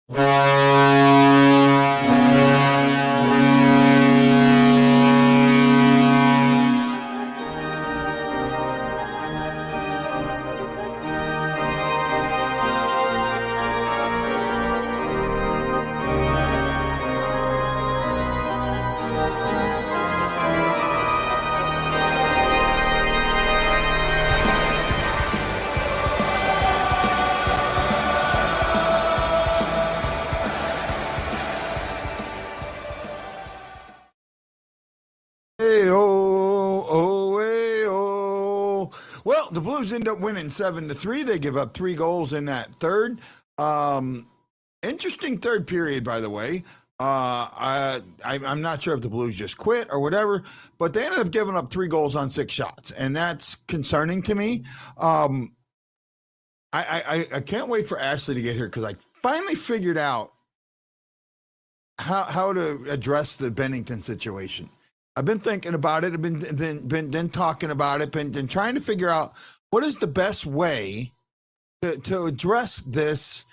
Well, the Blues end up winning 7-3. They give up 3 goals in that third. Interesting third period, by the way. I'm not sure if the Blues just quit or whatever, but they ended up giving up 3 goals on 6 shots, and that's concerning to me. I can't wait for Ashley to get here because I finally figured out how to address the Bennington situation. I've been thinking about it. I've been talking about it. Been trying to figure out what is the best way to address this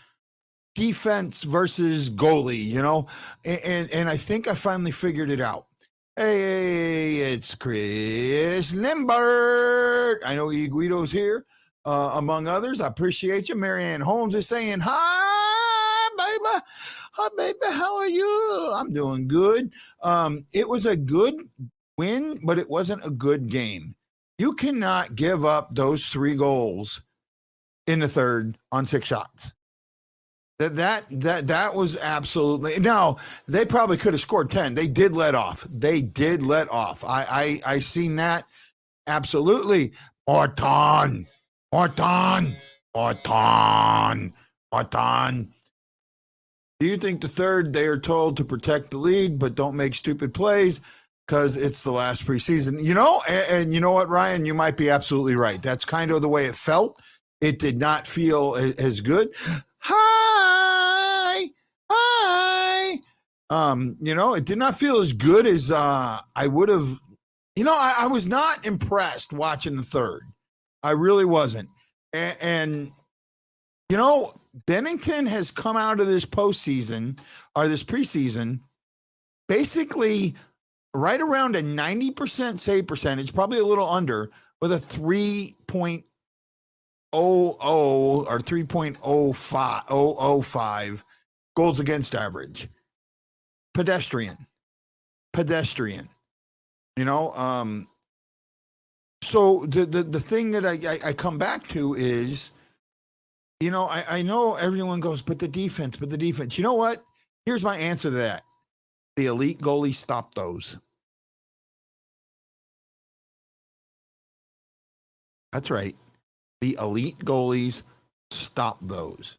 defense versus goalie. You know, and I think I finally figured it out. Hey, it's Chris Limbert. I know Guido's here, among others. I appreciate you. Marianne Holmes is saying hi, baby. Hi, baby. How are you? I'm doing good. It was a good win, but it wasn't a good game. You cannot give up those 3 goals in the third on 6 shots. That was absolutely. Now, they probably could have scored 10. They did let off. I seen that. Absolutely. Morton. Do you think the third, they are told to protect the lead, but don't make stupid plays because it's the last preseason? You know, and you know what, Ryan? You might be absolutely right. That's kind of the way it felt. It did not feel as good. Hi. You know, it did not feel as good as I would have. You know, I was not impressed watching the third. I really wasn't. And you know, Bennington has come out of this postseason or this preseason basically right around a 90% save percentage, probably a little under, with a 3.00 or 3.05 goals against average. Pedestrian. You know, so the thing that I come back to is, you know, I know everyone goes, but the defense. You know what? Here's my answer to that. The elite goalies stop those. That's right. The elite goalies stop those.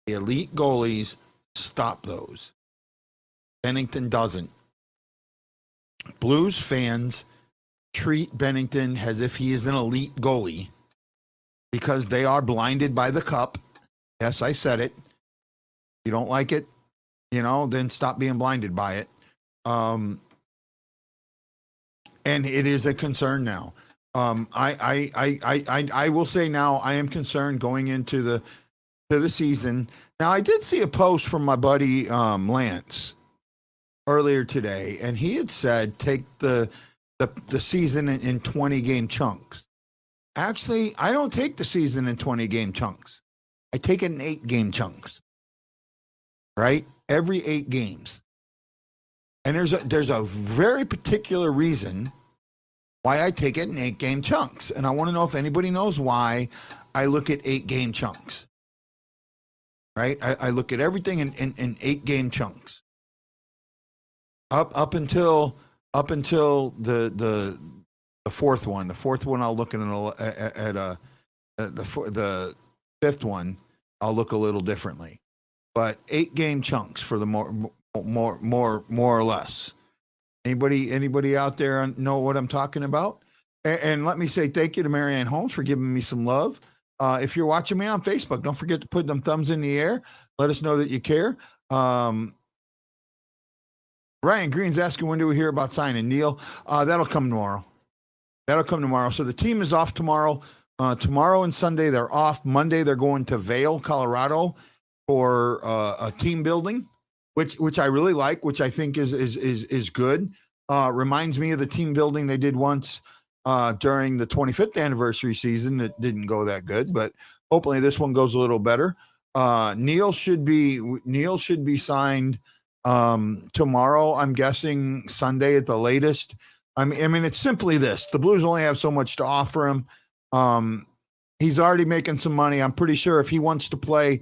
The elite goalies stop those. Bennington doesn't. Blues fans treat Bennington as if he is an elite goalie because they are blinded by the cup. Yes, I said it. You don't like it, you know, then stop being blinded by it. And it is a concern now. I will say now I am concerned going into the season. Now I did see a post from my buddy Lance earlier today, and he had said take the season in 20 game chunks. Actually, I don't take the season in 20 game chunks. I take it in 8 game chunks. Right? Every 8 games. And there's a very particular reason why I take it in 8 game chunks. And I want to know if anybody knows why I look at 8 game chunks. Right? I look at everything in 8 game chunks. Up until the fourth one. The fourth one I'll look at the fifth one I'll look a little differently. But 8 game chunks for the more or less. Anybody out there know what I'm talking about? And let me say thank you to Marianne Holmes for giving me some love. If you're watching me on Facebook, don't forget to put them thumbs in the air. Let us know that you care. Ryan Green's asking, when do we hear about signing Neil? That'll come tomorrow. So the team is off tomorrow. Tomorrow and Sunday they're off. Monday they're going to Vail, Colorado. for a team building, which I really like, which I think is good. Reminds me of the team building they did once during the 25th anniversary season that didn't go that good, but hopefully this one goes a little better. Neil should be signed tomorrow. I'm guessing Sunday at the latest. I mean, it's simply this: the Blues only have so much to offer him. He's already making some money. I'm pretty sure if he wants to play,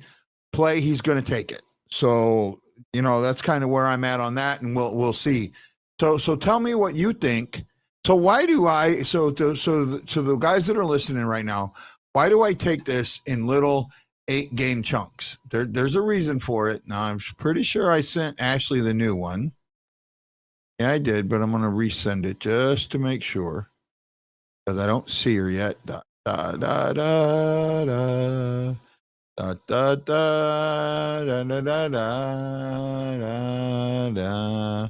he's going to take it. So that's kind of where I'm at on that, and we'll see. So tell me what you think. So why do I? So the guys that are listening right now, why do I take this in little 8-game chunks? There's a reason for it. Now I'm pretty sure I sent Ashley the new one. Yeah, I did, but I'm going to resend it just to make sure because I don't see her yet. Da da da da da. Da, da, da, da, da, da, da, da.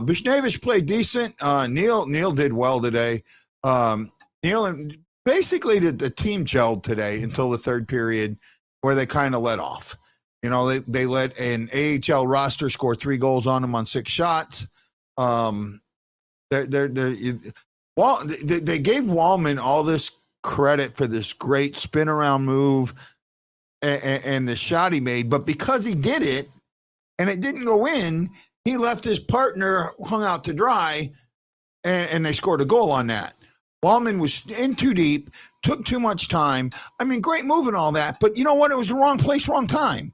Bushnevich played decent. Neil did well today. Neil and basically the team gelled today until the third period where they kind of let off. They let an AHL roster score 3 goals on them on 6 shots. They gave Wallman all this credit for this great spin around move and the shot he made, but because he did it and it didn't go in, he left his partner hung out to dry, and they scored a goal on that. Wallman was in too deep, took too much time. I mean, great move and all that, but you know what? It was the wrong place, wrong time.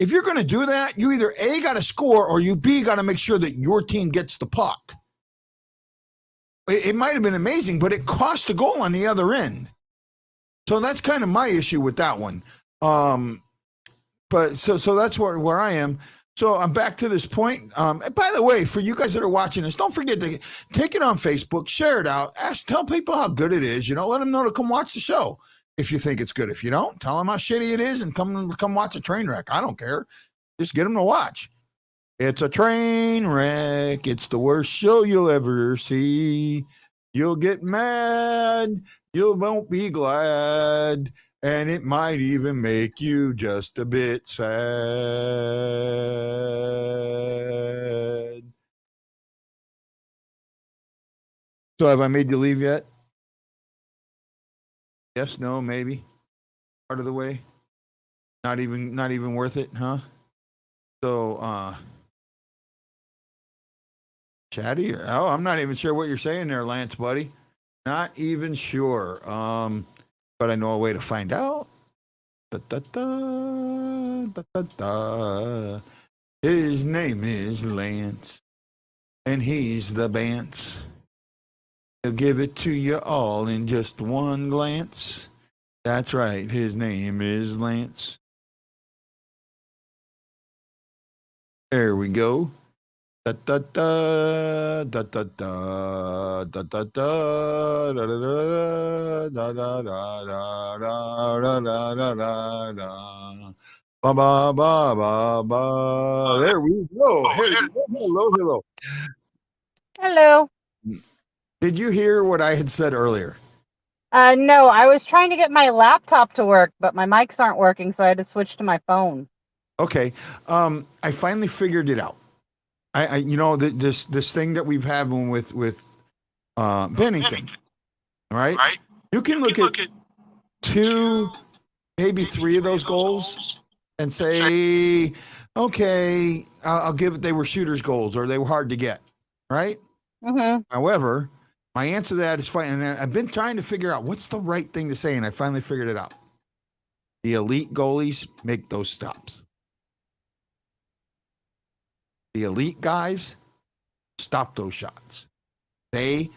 If you're going to do that, you either A, got to score, or you B, got to make sure that your team gets the puck. It might have been amazing, but it cost a goal on the other end. So that's kind of my issue with that one. But so that's where I am. So I'm back to this point. And by the way, for you guys that are watching this, don't forget to take it on Facebook, share it out, tell people how good it is. Let them know to come watch the show if you think it's good. If you don't, tell them how shitty it is and come watch a train wreck. I don't care. Just get them to watch. It's a train wreck. It's the worst show you'll ever see. You'll get mad. You won't be glad. And it might even make you just a bit sad. So have I made you leave yet? Yes, no, maybe. Part of the way. Not even worth it, huh? So chatty? I'm not even sure what you're saying there, Lance, buddy. Not even sure. But I know a way to find out. Da, da, da, da, da, da. His name is Lance, and he's the Bance. He'll give it to you all in just one glance. That's right, his name is Lance. There we go. Da da da da da da da da da da da da da da da da. Ba ba ba ba ba. There we go. Hello. Hello. Did you hear what I had said earlier? No, I was trying to get my laptop to work, but my mics aren't working, so I had to switch to my phone. Okay. I finally figured it out. I this thing that we've had with Bennington, right? You can look at 2, maybe 3 of those goals and say, okay, I'll give it. They were shooters' goals or they were hard to get, right? Mm-hmm. However, my answer to that is fine. And I've been trying to figure out what's the right thing to say, and I finally figured it out. The elite goalies make those stops. The elite guys stop those shots. They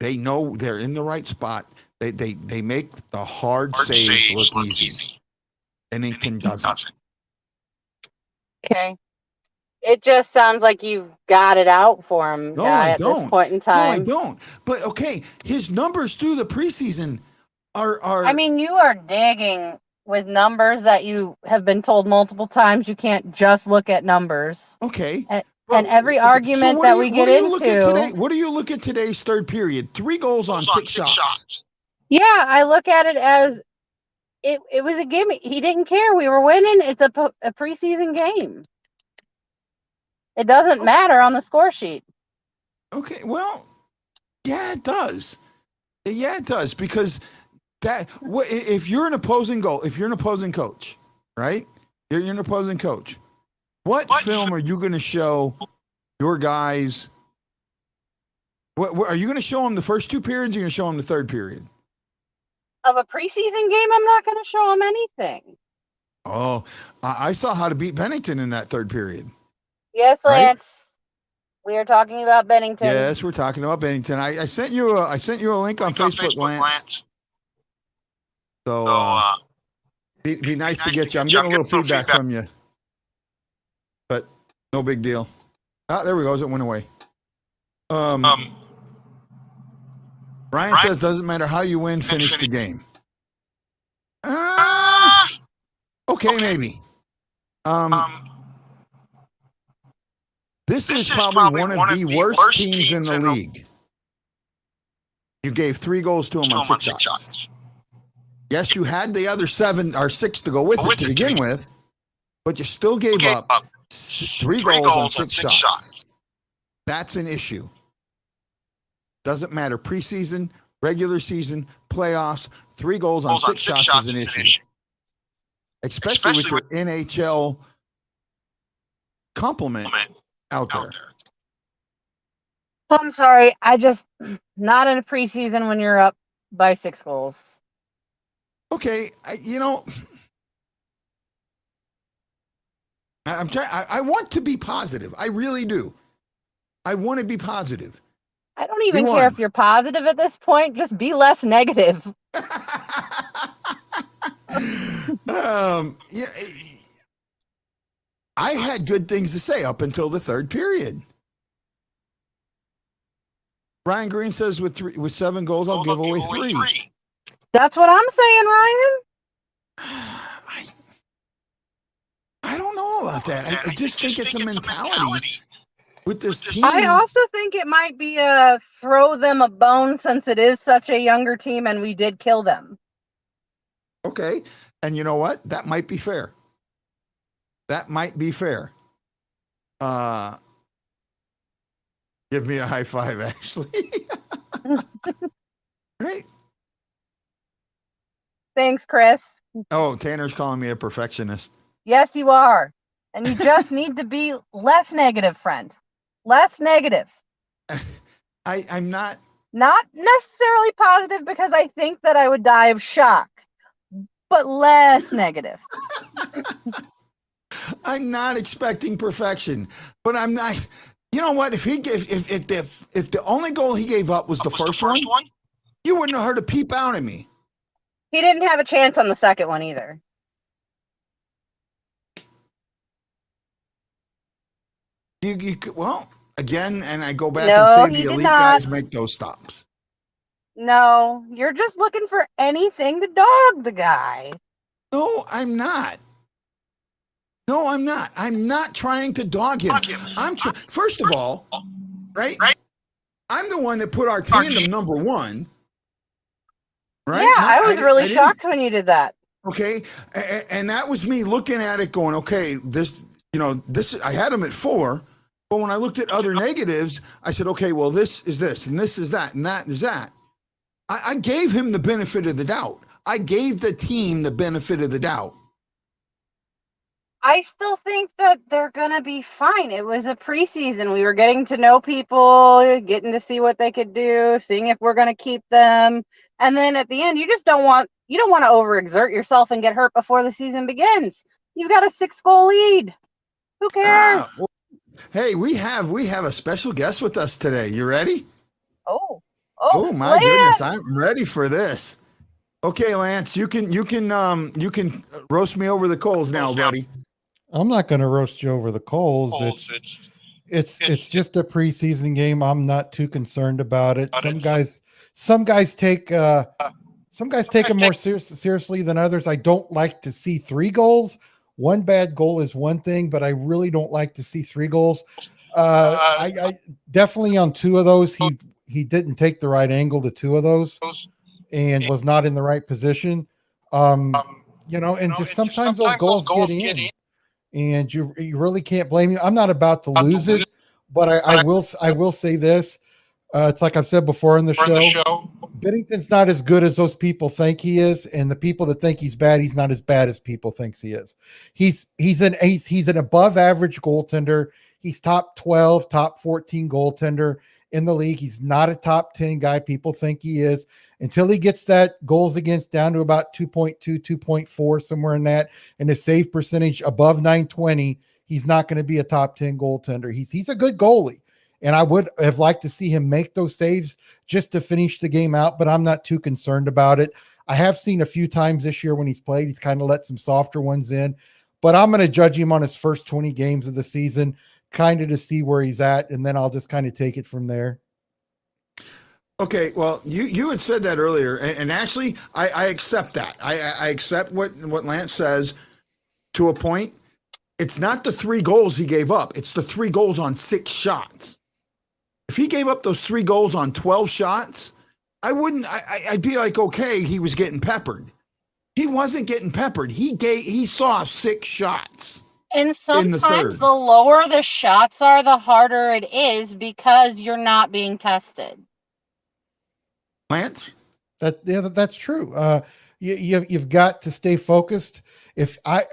know they're in the right spot. They make the hard saves look easy. Bennington doesn't. Okay. It just sounds like you've got it out for him at this point in time. No, I don't. But okay, his numbers through the preseason are. I mean, you are digging with numbers that you have been told multiple times. You can't just look at numbers. Okay. And every argument that we get into. What do you look at today's third period? 3 goals on 6 shots. Yeah, I look at it as It was a gimme. He didn't care. We were winning. It's a preseason game. It doesn't matter on the score sheet. Okay, well, yeah, it does. Yeah, it does because if you're an opposing coach, right? You're an opposing coach. What film are you going to show your guys? What are you going to show them the first two periods? Or are you going to show them the third period? Of a preseason game, I'm not going to show them anything. Oh, I saw how to beat Bennington in that third period. Yes, Lance. Right? We are talking about Bennington. Yes, we're talking about Bennington. I sent you a link on Facebook, Lance. So be nice to get you. I'm getting a little feedback from you, but no big deal. Ah, there we go. It went away. Ryan says, doesn't matter how you win, finish the game. Okay, maybe. This is probably one of the worst teams in the league. You gave 3 goals to them on 6 shots. Yes, you had the other 7 or 6 to go with it to begin with, but you still gave up 3 goals on 6 shots. That's an issue. Doesn't matter. Preseason, regular season, playoffs, 3 goals on 6 shots is an issue. Especially with your NHL complement out there. I'm sorry. Not in a preseason when you're up by 6 goals. Okay. I'm trying. I want to be positive. I really do. I want to be positive. I don't even care if you're positive at this point. Just be less negative. Yeah, I had good things to say up until the third period. Brian Green says with 7 goals, I'll give away 3. That's what I'm saying, Ryan. I don't know about that. I just think it's a mentality with this team. I also think it might be a throw them a bone since it is such a younger team and we did kill them. Okay. And you know what? That might be fair. Give me a high five, Ashley. Right. Thanks, Chris. Oh, Tanner's calling me a perfectionist. Yes, you are. And you just need to be less negative, friend. Less negative. I'm not. Not necessarily positive because I think that I would die of shock, but less negative. I'm not expecting perfection, but I'm not. You know what? If the only goal he gave up was the first one, you wouldn't have heard a peep out of me. He didn't have a chance on the second one either. Well, again, and I go back and say the elite guys make those stops. No, you're just looking for anything to dog the guy. No, I'm not. I'm not trying to dog him. First of all, right? I'm the one that put our tandem number 1. Right? Yeah, I was really shocked when you did that. Okay, and that was me looking at it going, okay, this, I had him at 4, but when I looked at other negatives, I said, okay, well, this is this, and this is that, and that is that. I gave him the benefit of the doubt. I gave the team the benefit of the doubt. I still think that they're going to be fine. It was a preseason. We were getting to know people, getting to see what they could do, seeing if we're going to keep them. And then at the end, you don't want to overexert yourself and get hurt before the season begins. You've got a 6-goal lead. Who cares? Well, hey, we have a special guest with us today. You ready? Oh my goodness, I'm ready for this. Okay, Lance, you can roast me over the coals now, buddy. I'm not going to roast you over the coals. It's just a preseason game. I'm not too concerned about it. Some guys take it more seriously than others. I don't like to see 3 goals. 1 bad goal is one thing, but I really don't like to see 3 goals. I definitely on 2 of those, he didn't take the right angle to 2 of those and was not in the right position. And just sometimes those goals get in, and you really can't blame you. I'm not about to lose it, but I will say this. It's like I've said before in the show. Bennington's not as good as those people think he is, and the people that think he's bad, he's not as bad as people thinks he is. He's an above average goaltender. He's top 12, top 14 goaltender in the league. He's not a top 10 guy people think he is. Until he gets that goals against down to about 2.2, 2.4, somewhere in that, and his save percentage above 920, he's not going to be a top 10 goaltender. He's a good goalie. And I would have liked to see him make those saves just to finish the game out, but I'm not too concerned about it. I have seen a few times this year when he's played, he's kind of let some softer ones in, but I'm going to judge him on his first 20 games of the season, kind of to see where he's at, and then I'll just kind of take it from there. Okay, well, you had said that earlier, and Ashley, I accept that. I accept what Lance says to a point. It's not the 3 goals he gave up. It's the 3 goals on 6 shots. If he gave up those 3 goals on 12 shots, I'd be like, okay, he was getting peppered. He wasn't getting peppered. He saw 6 shots. And sometimes the lower the shots are, the harder it is because you're not being tested. Lance? That's true. You've got to stay focused.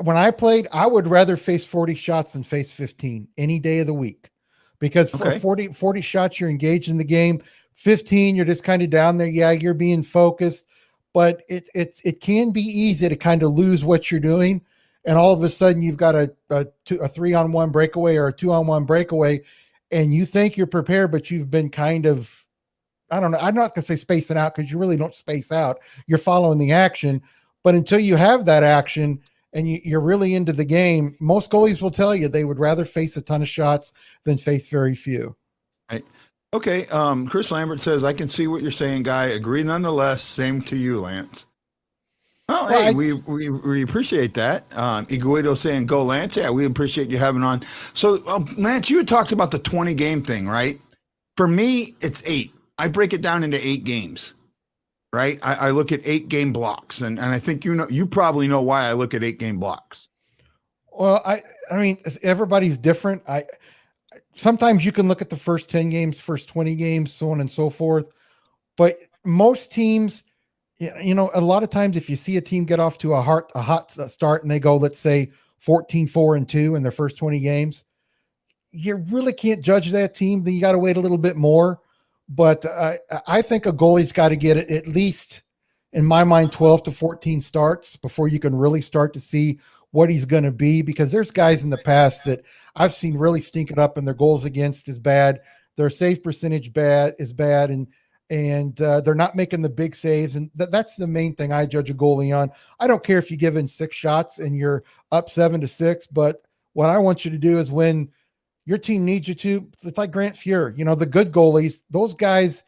When I played, I would rather face 40 shots than face 15 any day of the week. Because for 40 shots, you're engaged in the game. 15, you're just kind of down there. Yeah, you're being focused, but it can be easy to kind of lose what you're doing, and all of a sudden you've got a 3-on-1 breakaway or a 2-on-1 breakaway, and you think you're prepared, but you've been kind of, I don't know. I'm not going to say spacing out because you really don't space out. You're following the action, but until you have that action and you're really into the game, most goalies will tell you they would rather face a ton of shots than face very few. Right. Okay. Chris Lambert says, I can see what you're saying, Guy. Agree nonetheless. Same to you, Lance. Well, hey, we appreciate that. Iguido saying, go, Lance. Yeah, we appreciate you having on. So, Lance, you had talked about the 20-game thing, right? For me, it's 8. I break it down into 8 games. Right. I look at 8-game blocks, and I think you probably know why I look at 8-game blocks. Well, I mean, everybody's different. Sometimes you can look at the first 10 games, first 20 games, so on and so forth. But most teams, a lot of times if you see a team get off to a hot start and they go, let's say 14-4-2 in their first 20 games, you really can't judge that team. Then you got to wait a little bit more. But I think a goalie's got to get at least, in my mind, 12 to 14 starts before you can really start to see what he's going to be. Because there's guys in the past that I've seen really stink it up, and their goals against is bad, their save percentage is bad, and they're not making the big saves. And that's the main thing I judge a goalie on. I don't care if you give in 6 shots and you're up 7-6, but what I want you to do is when your team needs you to, it's like Grant Fuhr, the good goalies, those guys,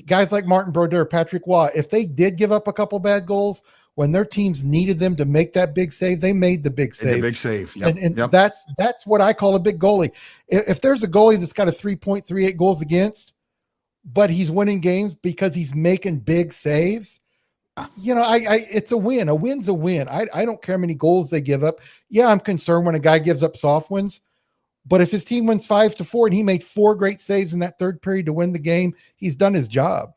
guys like Martin Brodeur, Patrick Waugh, if they did give up a couple bad goals, when their teams needed them to make that big save, they made the big save. The big save. Yep. And that's what I call a big goalie. If there's a goalie that's got a 3.38 goals against, but he's winning games because he's making big saves, it's a win. A win's a win. I don't care how many goals they give up. Yeah, I'm concerned when a guy gives up soft ones. But if his team wins 5-4 and he made 4 great saves in that third period to win the game, he's done his job.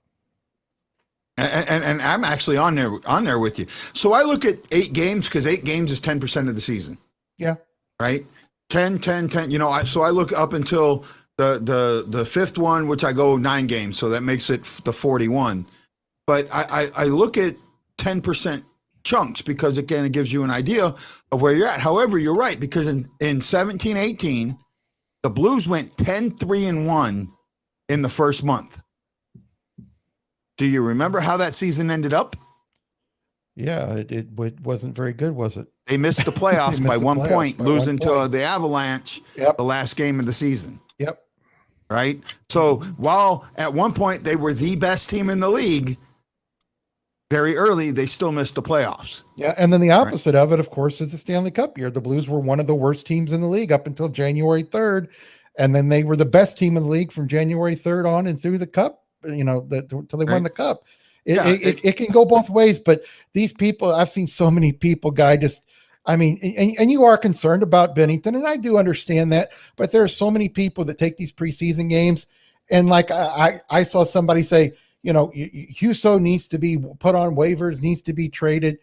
And I'm actually on there with you. So I look at 8 games because 8 games is 10% of the season. Yeah. Right. 10. So I look up until the 5th one, which I go 9 games. So that makes it the 41. But I look at 10% chunks because, again, it gives you an idea of where you're at. However, you're right, because in 17-18, the Blues went 10-3-1 in the first month. Do you remember how that season ended up? Yeah, it wasn't very good, was it? They missed the playoffs by 1 point, losing to the Avalanche the last game of the season. Yep. Right? So while at one point they were the best team in the league, very early, they still missed the playoffs. Yeah, and then the opposite of it, of course, is the Stanley Cup year. The Blues were one of the worst teams in the league up until January 3rd, and then they were the best team in the league from January 3rd on and through the Cup, until they won the Cup. It can go both ways, but these people, I've seen so many people, and you are concerned about Bennington, and I do understand that, but there are so many people that take these preseason games, and like I saw somebody say, Huso needs to be put on waivers, needs to be traded.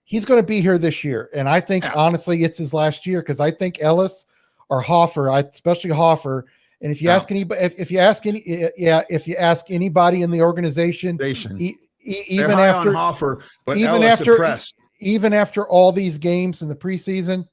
He's going to be here this year, and I think honestly it's his last year, because I think Ellis or Hoffer, especially Hoffer. And if you ask anybody, if you ask anybody in the organization, even after Hoffer, but even after all these games in the preseason,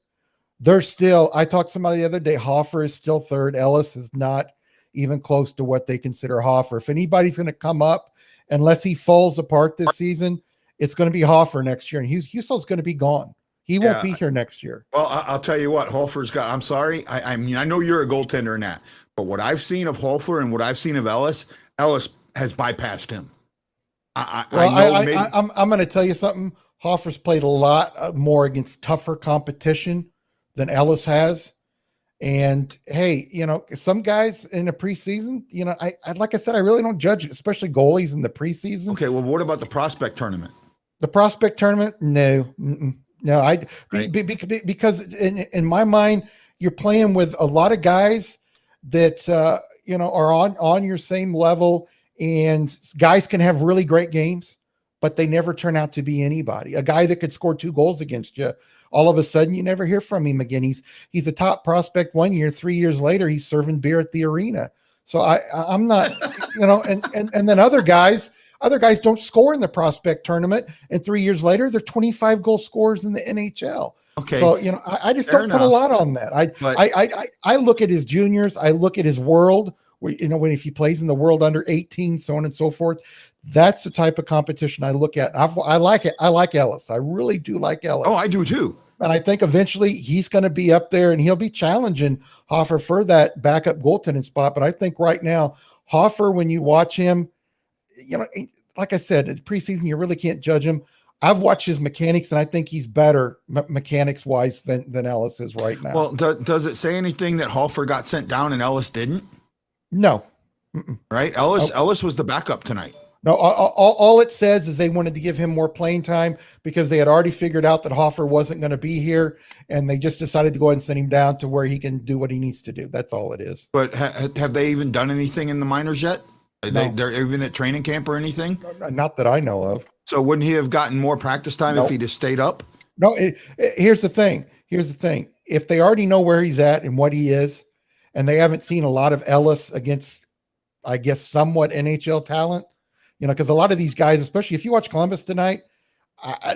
they're still. I talked to somebody the other day. Hoffer is still third. Ellis is not even close to what they consider Hoffer. If anybody's going to come up, unless he falls apart this season, it's going to be Hoffer next year, and Huso's going to be gone. He won't be here next year. Well, I'll tell you what, Hoffer's got. I'm sorry. I mean, I know you're a goaltender in that, but what I've seen of Hofer and what I've seen of Ellis has bypassed him. I'm going to tell you something. Hoffer's played a lot more against tougher competition than Ellis has. And hey, some guys in the preseason, like I said, I really don't judge it, especially goalies in the preseason. Okay. Well, what about the prospect tournament? The prospect tournament? No. No, because in my mind, you're playing with a lot of guys that are on your same level, and guys can have really great games, but they never turn out to be anybody. A guy that could score 2 goals against you, all of a sudden you never hear from him again. He's a top prospect 1 year, 3 years later he's serving beer at the arena. So I'm not, and then other guys don't score in the prospect tournament, and 3 years later they're 25 goal scorers in the NHL. Okay. So, I just don't put a lot on that. I look at his juniors. I look at his world where, if he plays in the world under 18, so on and so forth. That's the type of competition I look at. I like it. I like Ellis. I really do like Ellis. Oh, I do too. And I think eventually he's going to be up there, and he'll be challenging Hoffer for that backup goaltending spot. But I think right now, Hoffer, when you watch him, like I said, in preseason, you really can't judge him. I've watched his mechanics, and I think he's better mechanics wise than Ellis is right now. Well, does it say anything that Hoffer got sent down and Ellis didn't? No. Right. Ellis was the backup tonight. No, all it says is they wanted to give him more playing time because they had already figured out that Hoffer wasn't going to be here, and they just decided to go ahead and send him down to where he can do what he needs to do. That's all it is. But have they even done anything in the minors yet? They're even at training camp or anything? Not that I know of. So wouldn't he have gotten more practice time if he'd have stayed up? No, here's the thing. If they already know where he's at and what he is, and they haven't seen a lot of Ellis against, I guess, somewhat NHL talent, because a lot of these guys, especially if you watch Columbus tonight,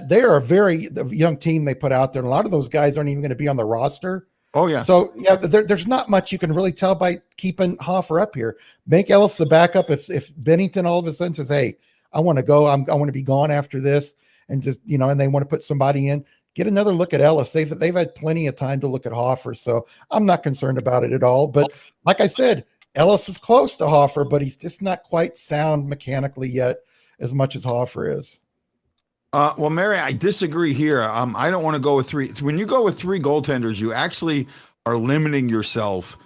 they are a very young team they put out there. And a lot of those guys aren't even going to be on the roster. Oh, yeah. So, there's not much you can really tell by keeping Hoffer up here. Make Ellis the backup. If Bennington all of a sudden says, hey, I want to go, I want to be gone after this, and just, and they want to put somebody in, get another look at Ellis. They've had plenty of time to look at Hoffer. So I'm not concerned about it at all. But like I said, Ellis is close to Hoffer, but he's just not quite sound mechanically yet as much as Hoffer is. Well, Mary, I disagree here. I don't want to go with 3. When you go with 3 goaltenders, you actually are limiting yourself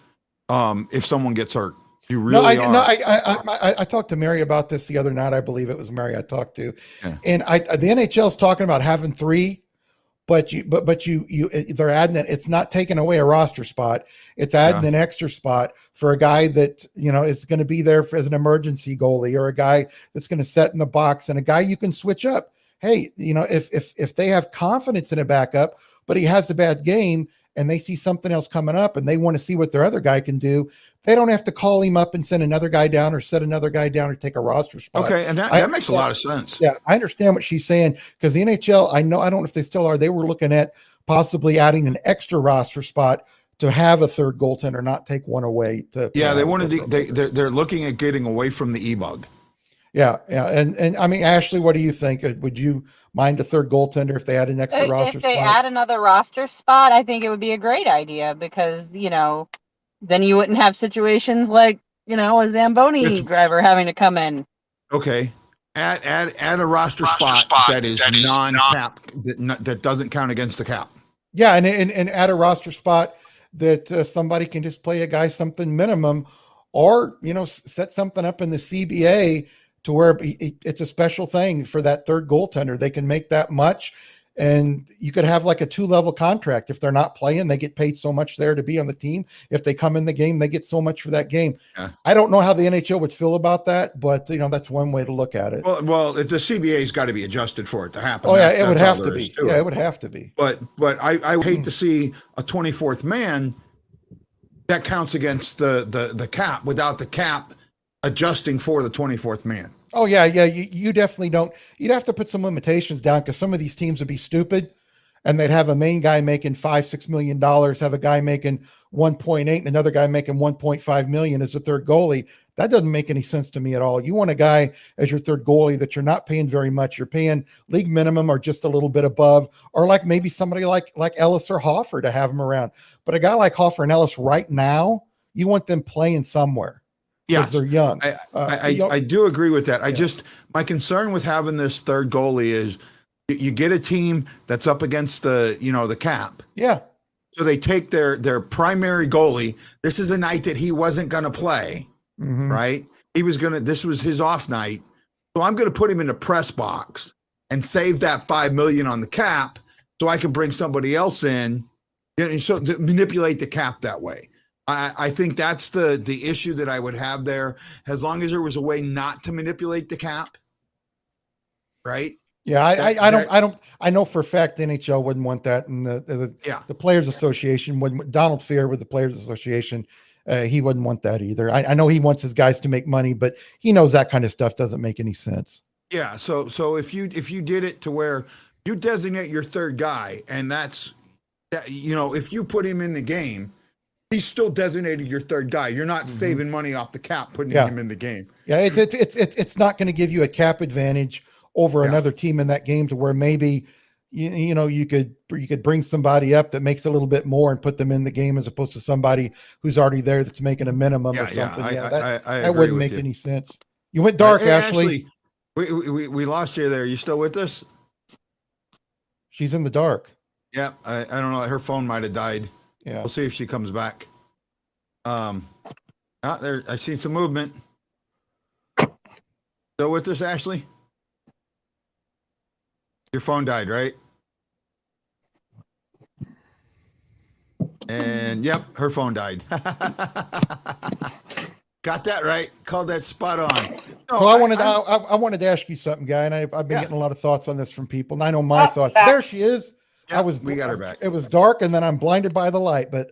if someone gets hurt. You really are. I talked to Mary about this the other night. I believe it was Mary I talked to. Yeah. And the NHL is talking about having 3. But they're adding it. It's not taking away a roster spot. It's adding an extra spot for a guy that, is going to be there as an emergency goalie, or a guy that's going to set in the box, and a guy you can switch up. Hey, if they have confidence in a backup, but he has a bad game and they see something else coming up and they want to see what their other guy can do, they don't have to call him up and send another guy down or set another guy down or take a roster spot. Okay, and that makes a lot of sense. Yeah, I understand what she's saying, because the NHL, I don't know if they still are, they were looking at possibly adding an extra roster spot to have a third goaltender, not take one away. They wanted they're looking at getting away from the e-bug. Yeah. And I mean, Ashley, what do you think? Would you mind a third goaltender if they add an extra roster spot? If they add another roster spot, I think it would be a great idea, because, then you wouldn't have situations like, a Zamboni driver having to come in. Okay. Add a roster spot that is non-cap, that doesn't count against the cap. Yeah, and add a roster spot that somebody can just play a guy something minimum, or set something up in the CBA to where it's a special thing for that third goaltender. They can make that much. And you could have like a 2-level contract. If they're not playing, they get paid so much there to be on the team. If they come in the game, they get so much for that game. Yeah. I don't know how the NHL would feel about that, but that's one way to look at it. Well, the CBA's got to be adjusted for it to happen. Oh yeah, it would that's all have there to is be. to Yeah, it. it would have to be. But I hate to see a 24th man that counts against the cap without the cap adjusting for the 24th man. Oh yeah. You definitely don't. You'd have to put some limitations down, because some of these teams would be stupid, and they'd have a main guy making $5-6 million, have a guy making 1.8, and another guy making 1.5 million as a third goalie. That doesn't make any sense to me at all. You want a guy as your third goalie that you're not paying very much. You're paying league minimum or just a little bit above, or like maybe somebody like Ellis or Hoffer to have him around. But a guy like Hoffer and Ellis right now, you want them playing somewhere. Yeah, they're young. I do agree with that. My concern with having this third goalie is you get a team that's up against the cap. Yeah. So they take their primary goalie. This is the night that he wasn't going to play, right? This was his off night. So I'm going to put him in the press box and save that $5 million on the cap so I can bring somebody else in, so to manipulate the cap that way. I think that's the issue that I would have there, as long as there was a way not to manipulate the cap. Right. Yeah. I know for a fact the NHL wouldn't want that. And the Players Association wouldn't. Donald Fear with the Players Association, he wouldn't want that either. I know he wants his guys to make money, but he knows that kind of stuff doesn't make any sense. Yeah. So if you did it to where you designate your third guy, and that's, if you put him in the game, he's still designated your third guy. You're not saving money off the cap putting him in the game. Yeah, it's not going to give you a cap advantage over another team in that game, to where maybe you could bring somebody up that makes a little bit more and put them in the game, as opposed to somebody who's already there that's making a minimum or something. That wouldn't make any sense. You went dark, Ashley. We lost you there. You still with us? She's in the dark. Yeah, I don't know. Her phone might have died. Yeah, we'll see if she comes back. There, I see some movement. Still with us, Ashley? Your phone died, right? And yep, her phone died. Got that right. Called that spot on. No, so I wanted to ask you something, Guy, and I've been getting a lot of thoughts on this from people, and I know my thoughts. There she is. Yeah, we got her back. It was dark, and then I'm blinded by the light. But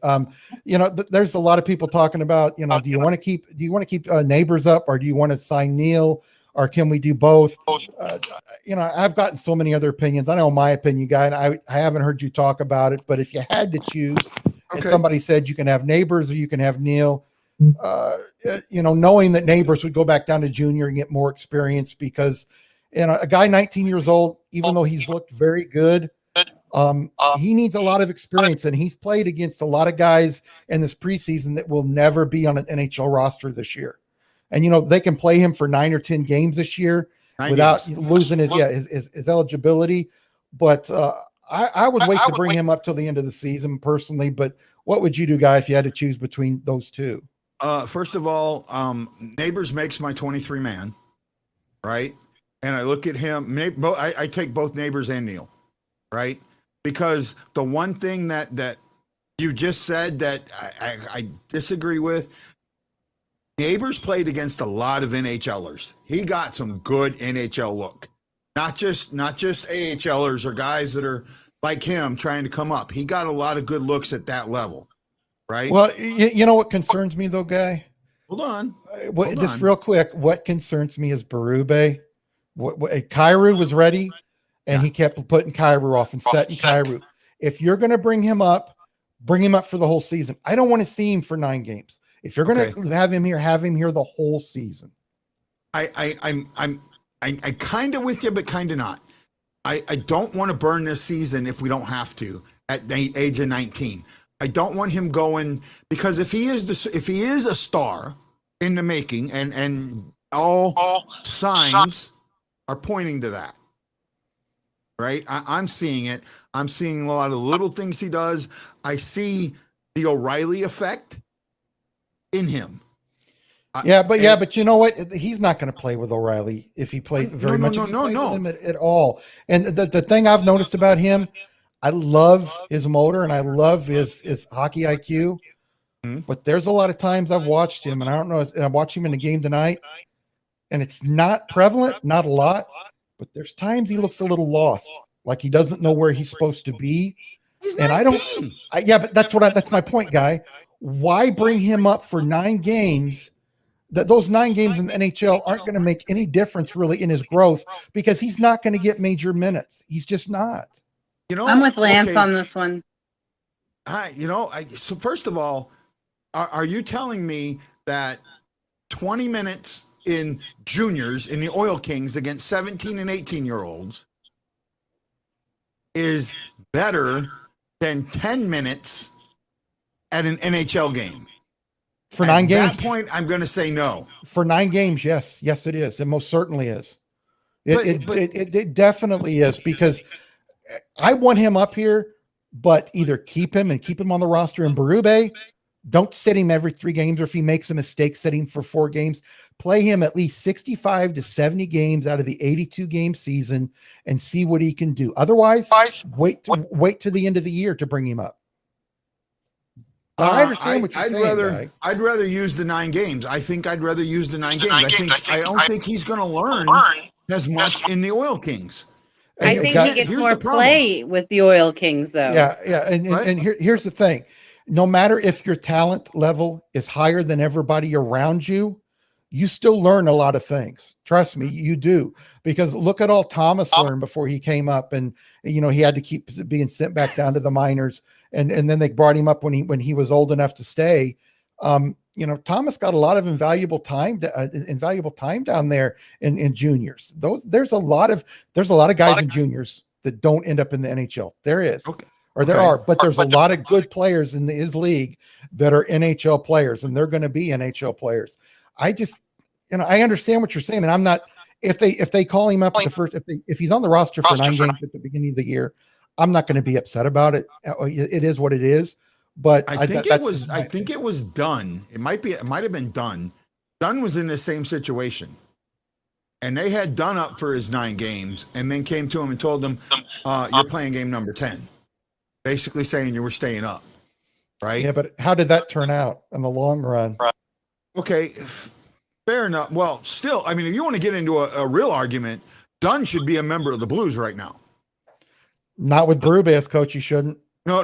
there's a lot of people talking about, do you want to keep Neighbors up, or do you want to sign Neil, or can we do both? I've gotten so many other opinions. I know my opinion, Guy, and I haven't heard you talk about it. But if you had to choose, and somebody said you can have Neighbors or you can have Neil, knowing that Neighbors would go back down to junior and get more experience, because a guy 19 years old, even though he's looked very good, he needs a lot of experience, and he's played against a lot of guys in this preseason that will never be on an NHL roster this year. And, they can play him for 9 or 10 games this year without losing his eligibility. But I would wait to bring him up till the end of the season personally. But what would you do, Guy, if you had to choose between those two? First of all, Neighbors makes my 23 man, right? And I look at him. I take both Neighbors and Neil, right? Because the one thing that you just said that I disagree with, Neighbors played against a lot of NHLers. He got some good NHL look, not just AHLers or guys that are like him trying to come up. He got a lot of good looks at that level, right? Well, you know what concerns me though, Guy? Hold on. Real quick. What concerns me is Berube. Kyrou was ready, and he kept putting Kyrou off and setting Kyrou. If you're going to bring him up for the whole season. I don't want to see him for 9 games. If you're going to have him here the whole season. I'm kind of with you, but kind of not. I don't want to burn this season if we don't have to at the age of 19. I don't want him going, because if he is a star in the making, and all signs are pointing to that. Right? I'm seeing it. I'm seeing a lot of the little things he does. I see the O'Reilly effect in him. But you know what? He's not going to play with O'Reilly if he played very much. If he plays with him at all. And the thing I've noticed about him, I love his motor and I love his hockey IQ. Mhm. But there's a lot of times I've watched him, and I don't know. I watched him in the game tonight, and it's not prevalent, not a lot, but there's times he looks a little lost, like he doesn't know where he's supposed to be. And I don't. But that's my point, Guy. Why bring him up for 9 games? Those 9 games in the NHL aren't going to make any difference really in his growth because he's not going to get major minutes. He's just not. I'm with Lance on this one. So first of all, are you telling me that 20 minutes in juniors in the Oil Kings against 17 and 18-year-olds is better than 10 minutes at an NHL game? For 9 games. At that point, I'm going to say no. For 9 games, yes. Yes, it is. It most certainly is. It definitely is, because I want him up here, but either keep him on the roster. And Berube, don't sit him every 3 games, or if he makes a mistake, sit him for 4 games. Play him at least 65 to 70 games out of the 82-game season and see what he can do. Otherwise, wait to the end of the year to bring him up. I understand what you're saying. I'd rather use the 9 games. I think I'd rather use the 9 games. I don't think he's going to learn as much in the Oil Kings. I think he gets more play with the Oil Kings, though. Yeah. And here's the thing. No matter if your talent level is higher than everybody around you, you still learn a lot of things. Trust me, you do. Because look at all Thomas learned before he came up, and he had to keep being sent back down to the minors. And then they brought him up when he was old enough to stay. Thomas got a lot of invaluable time down there in juniors. There's a lot of guys in juniors that don't end up in the NHL. There is. There are, but there's a lot of good players in his league that are NHL players, and they're going to be NHL players. I just, I understand what you're saying, and I'm not. If they call him up at the first, if he's on the roster for 9 games at the beginning of the year, I'm not going to be upset about it. It is what it is. But I think it was Dunn. It might have been Dunn. Dunn was in the same situation, and they had Dunn up for his 9 games, and then came to him and told him, "You're playing game number 10," basically saying you were staying up, right? Yeah, but how did that turn out in the long run? Okay, fair enough. Well, still, I mean, if you want to get into a real argument, Dunn should be a member of the Blues right now. Not with Berube as coach, you shouldn't. No.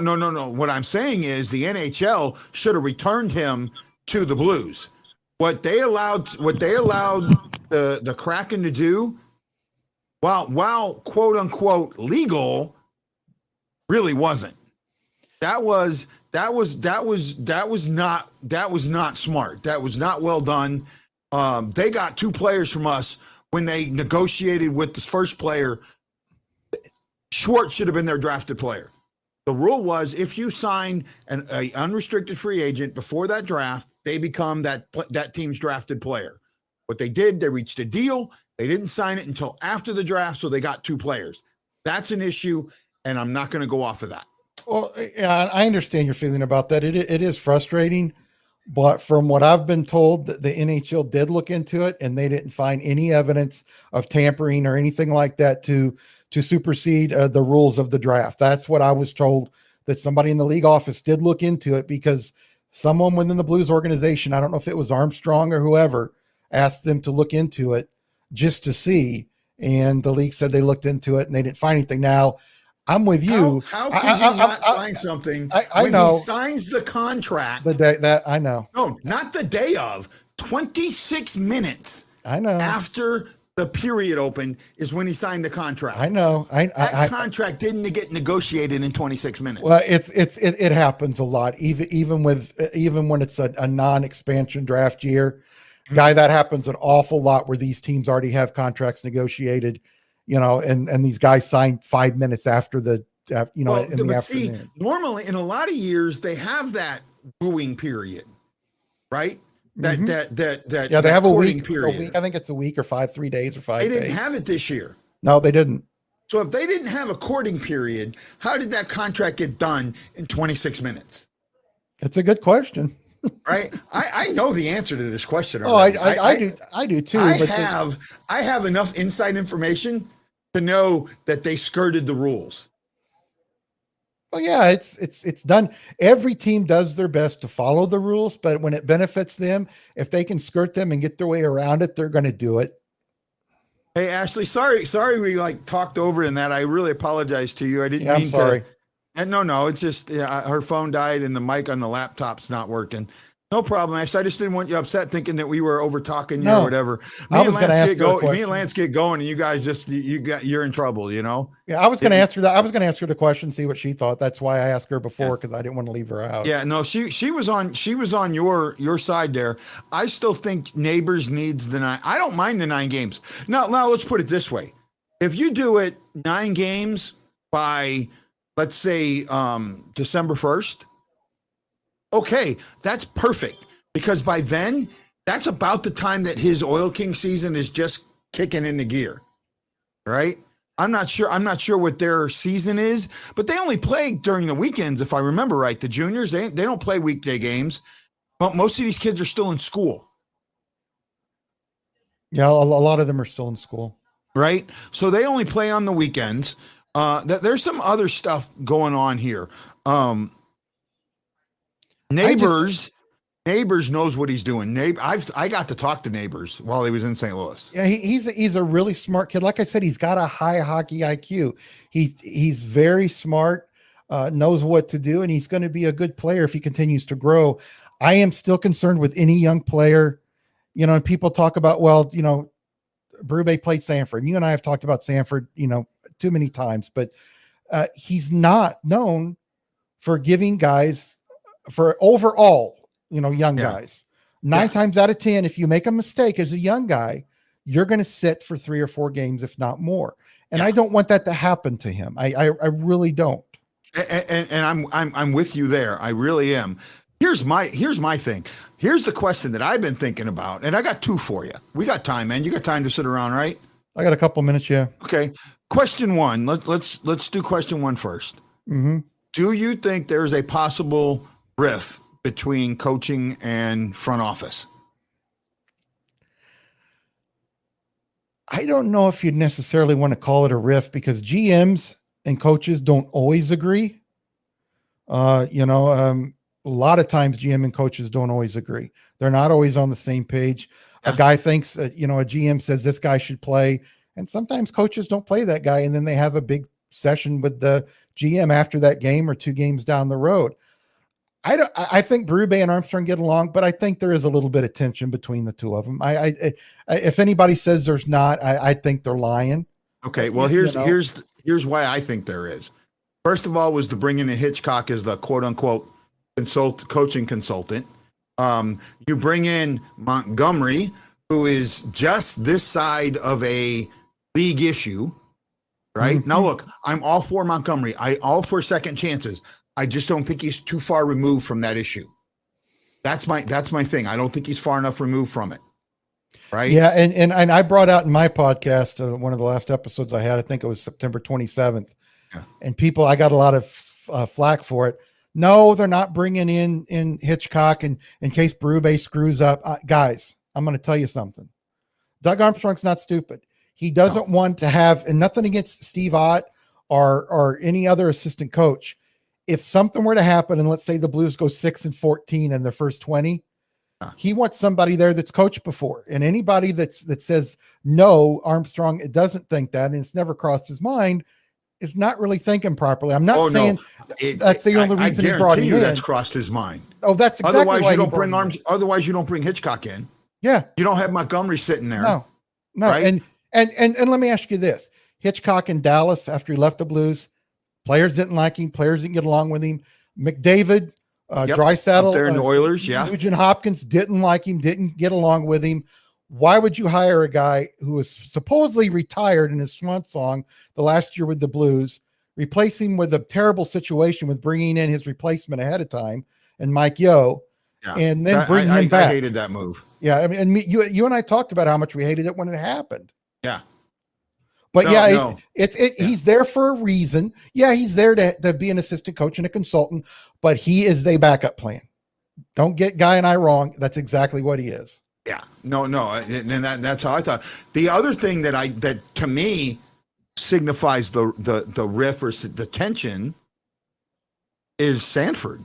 What I'm saying is the NHL should have returned him to the Blues. What they allowed the Kraken to do, while quote unquote legal, really wasn't. That was not smart. That was not well done. They got 2 players from us when they negotiated with the first player. Schwartz should have been their drafted player. The rule was if you sign an unrestricted free agent before that draft, they become that team's drafted player. What they did, they reached a deal. They didn't sign it until after the draft, so they got 2 players. That's an issue, and I'm not going to go off of that. Well, yeah, I understand your feeling about that. It is frustrating, but from what I've been told, the NHL did look into it, and they didn't find any evidence of tampering or anything like that to supersede the rules of the draft. That's what I was told, that somebody in the league office did look into it, because someone within the Blues organization, I don't know if it was Armstrong or whoever, asked them to look into it just to see. And the league said they looked into it and they didn't find anything. Now, I'm with you. How can you not sign something when he signs the contract? The day that I know. No, not the day of. 26 minutes. I know. After the period opened is when he signed the contract. I know. That contract didn't get negotiated in 26 minutes. Well, it happens a lot, even when it's a non-expansion draft year. Guy, that happens an awful lot where these teams already have contracts negotiated, and these guys sign 5 minutes after the in the afternoon. See, normally in a lot of years they have that wooing period, right? They have a week period. I think it's a week or 3 days or 5 days. They didn't have it this year. No, they didn't. So if they didn't have a courting period, how did that contract get done in 26 minutes? That's a good question. right? I know the answer to this question Oh, already. I do too. I but have enough inside information to know that they skirted the rules. well, yeah, it's done. Every team does their best to follow the rules, but when it benefits them, if they can skirt them and get their way around it, they're going to do it. Hey, Ashley, sorry we like talked over in that. I really apologize to you. I didn't Yeah, I'm mean sorry. to. And no, it's just her phone died and the mic on the laptop's not working. No problem, Ashley. I just didn't want you upset thinking that we were over talking you or whatever. I was going to ask her a Me question. and Lance get going, and you guys just you're in trouble. You know. Yeah, I was going to ask her that. I was going to ask her the question, see what she thought. That's why I asked her before, because I didn't want to leave her out. Yeah, no, she was on your side there. I still think Neighbors needs the 9. I don't mind the 9 games. Now let's put it this way: if you do it 9 games by, let's say, December 1st, okay, that's perfect, because by then that's about the time that his Oil King season is just kicking into gear, right? I'm not sure what their season is, but they only play during the weekends, if I remember right. The juniors, they don't play weekday games. But most of these kids are still in school. Yeah, a lot of them are still in school. Right? So they only play on the weekends. There's some other stuff going on here. Neighbors knows what he's doing. I got to talk to Neighbors while he was in St. Louis. Yeah, he's a really smart kid. Like I said, he's got a high hockey IQ. He's very smart, knows what to do, and he's going to be a good player if he continues to grow. I am still concerned with any young player, and people talk about, Berube played Sanford. You and I have talked about Sanford, too many times, but he's not known for giving guys for overall, young guys. 9 times out of 10, if you make a mistake as a young guy, you're going to sit for 3 or 4 games, if not more. And I don't want that to happen to him. I really don't. And I'm with you there. I really am. Here's my thing. Here's the question that I've been thinking about, and I got 2 for you. We got time, man. You got time to sit around, right? I got a couple minutes. Yeah. Okay. Question 1. Let's do question 1 first. Mm-hmm. Do you think there's a possible rift between coaching and front office? I don't know if you'd necessarily want to call it a rift, because GMs and coaches don't always agree. A lot of times GM and coaches don't always agree. They're not always on the same page. A guy thinks, a GM says this guy should play, and sometimes coaches don't play that guy, and then they have a big session with the GM after that game or 2 games down the road. I think Berube and Armstrong get along, but I think there is a little bit of tension between the 2 of them. If anybody says there's not, I think they're lying. Okay, well, here's why I think there is. First of all, was to bring in Hitchcock as the quote unquote coaching consultant. You bring in Montgomery, who is just this side of a league issue, right? Mm-hmm. Now, look, I'm all for Montgomery. All for second chances. I just don't think he's too far removed from that issue. That's my thing. I don't think he's far enough removed from it. Right. Yeah. And I brought out in my podcast, one of the last episodes I had, I think it was September 27th. Yeah. And I got a lot of flack for it. No, they're not bringing in Hitchcock in case Berube screws up. Guys, I'm going to tell you something. Doug Armstrong's not stupid. He doesn't want to have, and nothing against Steve Ott or any other assistant coach. If something were to happen, and let's say the Blues go 6-14 in their first 20, he wants somebody there that's coached before. And anybody that says no, Armstrong, it doesn't think that, and it's never crossed his mind, is not really thinking properly. I'm not saying that's the only reason he brought him in. That's crossed his mind. Oh, that's exactly otherwise why you don't bring Otherwise, you don't bring Hitchcock in. Yeah, you don't have Montgomery sitting there. No. Right? And let me ask you this: Hitchcock in Dallas, after he left the Blues, players didn't like him. Players didn't get along with him. McDavid, Draisaitl, up there in the Oilers, Nugent Hopkins didn't like him. Didn't get along with him. Why would you hire a guy who was supposedly retired in his swan song the last year with the Blues, replace him with a terrible situation with bringing in his replacement ahead of time and Mike Yeo, and then bring him back? I hated that move. Yeah, I mean, and you and I talked about how much we hated it when it happened. Yeah. But he's there for a reason. Yeah, he's there to be an assistant coach and a consultant, but he is the backup plan. Don't get Guy and I wrong. That's exactly what he is. Yeah, no, and that's how I thought. The other thing that to me signifies the riff or the tension is Sanford.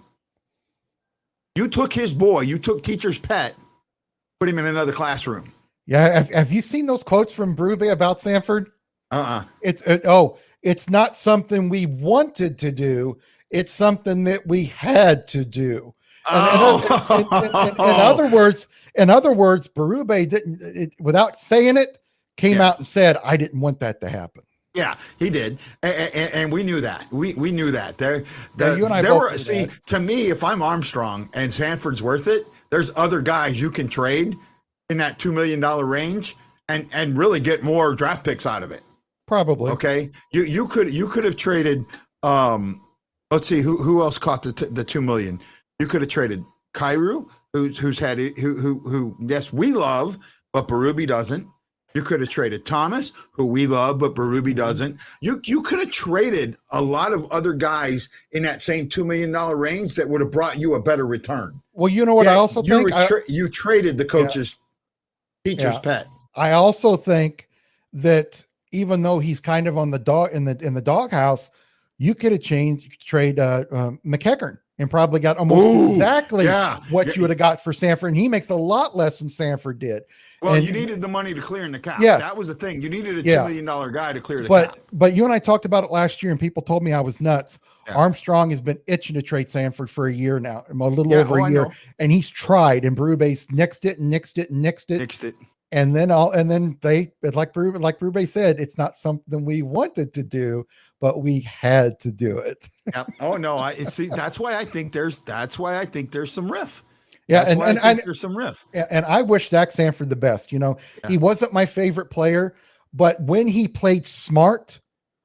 You took his boy, you took teacher's pet, put him in another classroom. Yeah, have you seen those quotes from Berube about Sanford? It's not something we wanted to do. It's something that we had to do. In other words, Berube didn't, without saying it, came out and said, "I didn't want that to happen." Yeah, he did, and we knew that. We knew that. You and I both knew see, that. to me, if I'm Armstrong and Sanford's worth it, there's other guys you can trade in that $2 million range and really get more draft picks out of it. Probably. Okay, you could have traded. Let's see who else caught the $2 million. You could have traded Kyrou, who's had who yes we love, but Berube doesn't. You could have traded Thomas, who we love, but Berube doesn't. You could have traded a lot of other guys in that same $2 million range that would have brought you a better return. Well, you know what I also think? You traded the coach's teacher's pet. I also think that even though he's kind of on the dog in the doghouse, you could have trade McEachern and probably got almost exactly what you would have got for Sanford. And he makes a lot less than Sanford did. Well, and you needed the money to clear in the cap. Yeah. That was the thing. You needed a $2 million guy to clear the cap. But you and I talked about it last year, and people told me I was nuts. Yeah. Armstrong has been itching to trade Sanford for a year now, a little over a year, and he's tried. And Berube's nixed it. And then they, like Berube said, it's not something we wanted to do, but we had to do it. Yep. Oh no, that's why I think there's some riff. Yeah, and there's some riff. And I wish Zach Sanford the best. You know, he wasn't my favorite player, but when he played smart,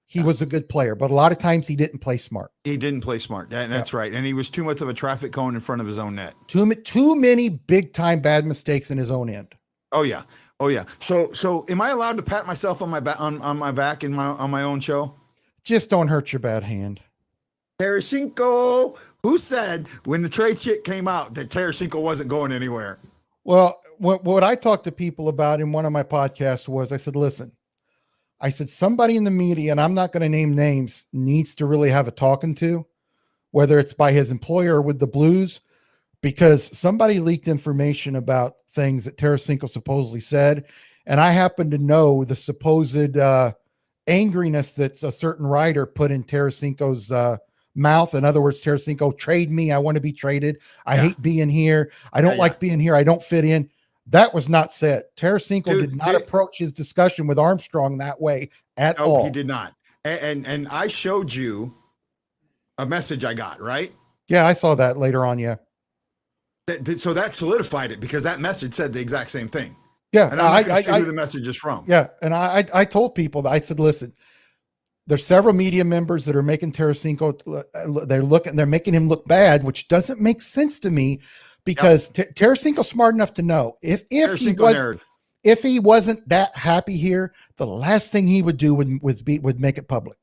he was a good player. But a lot of times he didn't play smart. He didn't play smart. That's right. And he was too much of a traffic cone in front of his own net. Too many big time bad mistakes in his own end. Oh yeah. So am I allowed to pat myself on my back on my back on my own show? Just don't hurt your bad hand. Tarasenko, who said when the trade shit came out that Tarasenko wasn't going anywhere? Well, what I talked to people about in one of my podcasts was, I said, listen, somebody in the media, and I'm not going to name names, needs to really have a talking to, whether it's by his employer or with the Blues, because somebody leaked information about things that Tarasenko supposedly said. And I happen to know the supposed angriness that a certain writer put in Tarasenko's mouth. In other words, Tarasenko, trade me. I want to be traded. I hate being here. I don't like being here. I don't fit in. That was not said. Tarasenko did not approach his discussion with Armstrong that way at all. He did not. And I showed you a message I got, right? Yeah, I saw that later on. Yeah. So that solidified it because that message said the exact same thing. Yeah. And I'm not going to say who the message is from. Yeah. And I told people that, I said, listen, there's several media members that are making Tarasenko, they're making him look bad, which doesn't make sense to me because Tarasenko's smart enough to know if he wasn't that happy here, the last thing he would do would make it public.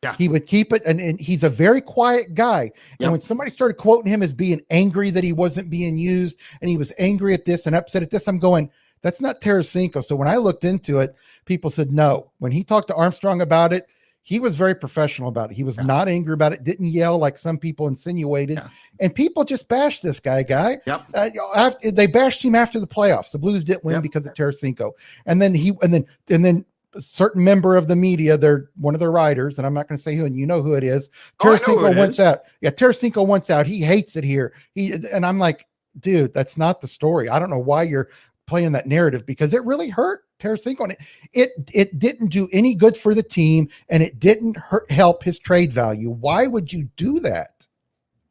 Yeah. He would keep it. And he's a very quiet guy. And when somebody started quoting him as being angry that he wasn't being used and he was angry at this and upset at this, I'm going, that's not Tarasenko. So when I looked into it, people said, no, when he talked to Armstrong about it, he was very professional about it. He was not angry about it. Didn't yell like some people insinuated. And people just bashed this guy. They bashed him after the playoffs. The Blues didn't win because of Tarasenko. And then a certain member of the media, they're one of their writers, and I'm not going to say who, and you know who it is. Tarasenko wants out. Yeah, Tarasenko wants out. He hates it here. And I'm like, dude, that's not the story. I don't know why you're playing that narrative because it really hurt Tarasenko. And it didn't do any good for the team, and it didn't help his trade value. Why would you do that?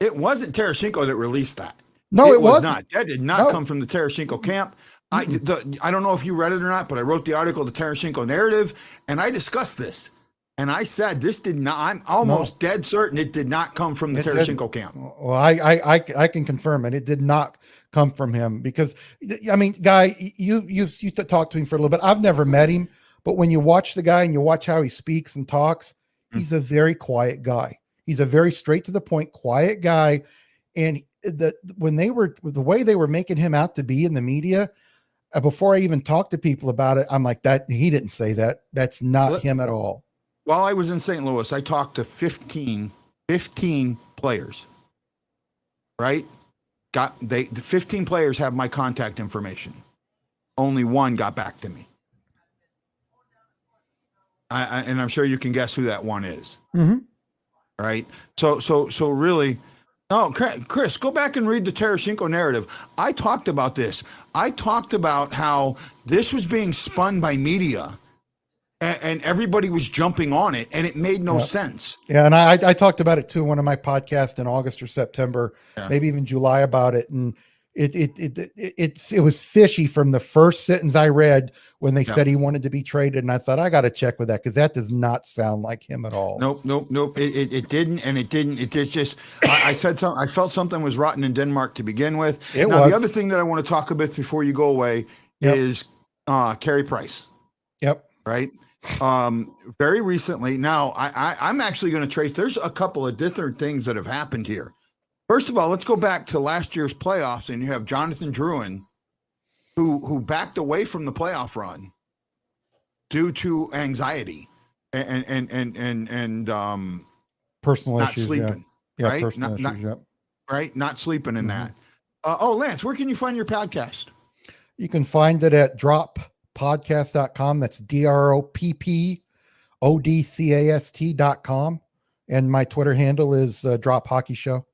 It wasn't Tarasenko that released that. No, it was wasn't. not. That did not come from the Tarasenko camp. I don't know if you read it or not, but I wrote the article, the Tarasenko narrative, and I discussed this. And I said, this did not, I'm almost dead certain it did not come from the Tarasenko camp. Well, I can confirm it. It did not come from him because, I mean, Guy, you talked to him for a little bit. I've never met him, but when you watch the guy and you watch how he speaks and talks, he's a very quiet guy. He's a very straight to the point, quiet guy. And when they were the way they were making him out to be in the media, before I even talked to people about it, I'm like, that he didn't say that. That's not him at all. While I was in St. Louis, I talked to 15 players, right? The 15 players have my contact information. Only one got back to me. And I'm sure you can guess who that one is. Mm-hmm. Right. So really, no, Chris, go back and read the Tarasenko narrative. I talked about this. I talked about how this was being spun by media and everybody was jumping on it and it made no sense. Yeah. And I talked about it too, one of my podcasts in August or September, maybe even July about it. And it was fishy from the first sentence I read when they said he wanted to be traded. And I thought, I got to check with that, because that does not sound like him at all. Nope. It didn't. And it didn't. It did just, I said something. I felt something was rotten in Denmark to begin with. The other thing that I want to talk about before you go away is Carey Price. Yep. Right. Very recently. Now I'm actually going to trace, there's a couple of different things that have happened here. First of all, let's go back to last year's playoffs, and you have Jonathan Drouin, who backed away from the playoff run due to anxiety and personal not issues, sleeping. Right? Personal issues, right? Not sleeping in that. Lance, where can you find your podcast? You can find it at droppodcast.com. That's DROPPODCAST.com. And my Twitter handle is Drop Hockey Show.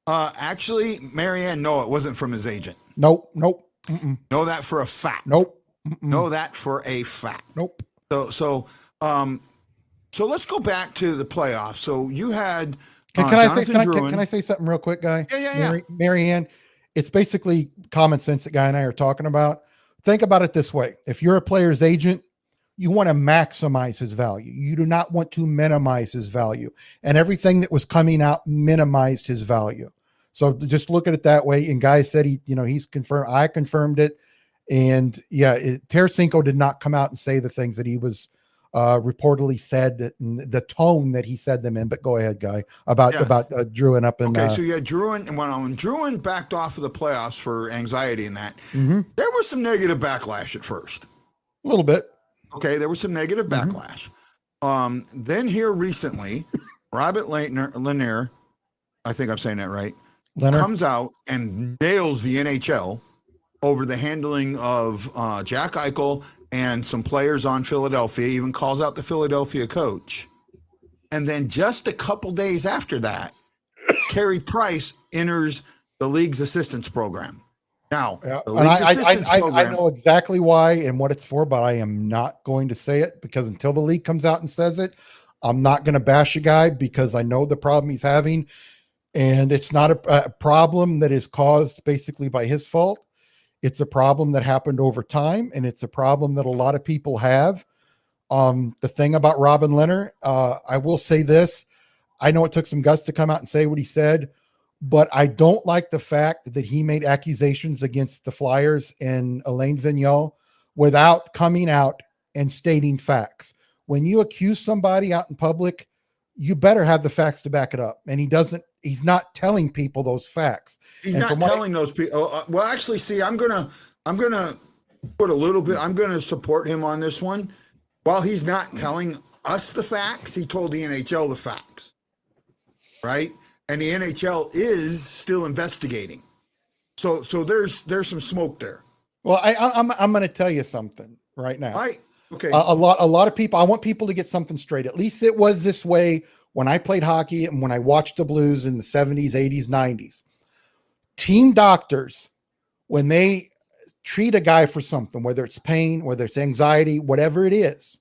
Actually, Marianne, no, it wasn't from his agent. Nope. Mm-mm. Know that for a fact. Nope. Mm-mm. Know that for a fact. Nope. So let's go back to the playoffs. So you had can I say something real quick, Guy? Yeah. Marianne, it's basically common sense that Guy and I are talking about. Think about it this way: if you're a player's agent, you want to maximize his value. You do not want to minimize his value. And everything that was coming out minimized his value. So just look at it that way. And Guy said he's confirmed. I confirmed it. And Tarasenko did not come out and say the things that he was reportedly said, the tone that he said them in. But go ahead, Guy, about Drouin up in. Okay, so Drouin, and when Drouin backed off of the playoffs for anxiety and that, there was some negative backlash at first. A little bit. Okay, there was some negative backlash. Then here recently, Robert Lehner, I think I'm saying that right, comes out and nails the NHL over the handling of Jack Eichel and some players on Philadelphia, even calls out the Philadelphia coach. And then just a couple days after that, Carey Price enters the league's assistance program. Now, I know exactly why and what it's for, but I am not going to say it, because until the league comes out and says it, I'm not going to bash a guy, because I know the problem he's having, and it's not a problem that is caused basically by his fault. It's a problem that happened over time, and it's a problem that a lot of people have. The thing about Robin Lehner, I will say this: I know it took some guts to come out and say what he said, but I don't like the fact that he made accusations against the Flyers and Alain Vigneault without coming out and stating facts. When you accuse somebody out in public, you better have the facts to back it up. And he's not telling people those facts. He's not telling those people. Well, actually, see, I'm going to put a little bit, I'm going to support him on this one. While he's not telling us the facts, he told the NHL the facts, right? And the NHL is still investigating. So there's some smoke there. Well, I'm going to tell you something right now. Okay. A lot of people, I want people to get something straight. At least it was this way when I played hockey and when I watched the Blues in the 70s, 80s, 90s. Team doctors, when they treat a guy for something, whether it's pain, whether it's anxiety, whatever it is,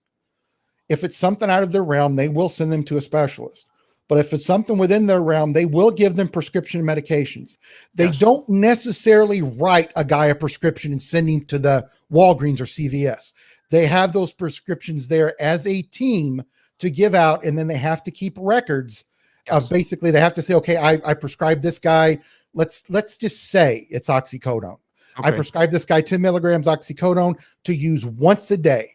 if it's something out of their realm, they will send them to a specialist. But if it's something within their realm, they will give them prescription medications. They don't necessarily write a guy a prescription and send him to the Walgreens or CVS. They have those prescriptions there as a team to give out, and then they have to keep records of basically, they have to say, okay, I prescribed this guy. Let's just say it's oxycodone. Okay. I prescribed this guy 10 milligrams oxycodone to use once a day.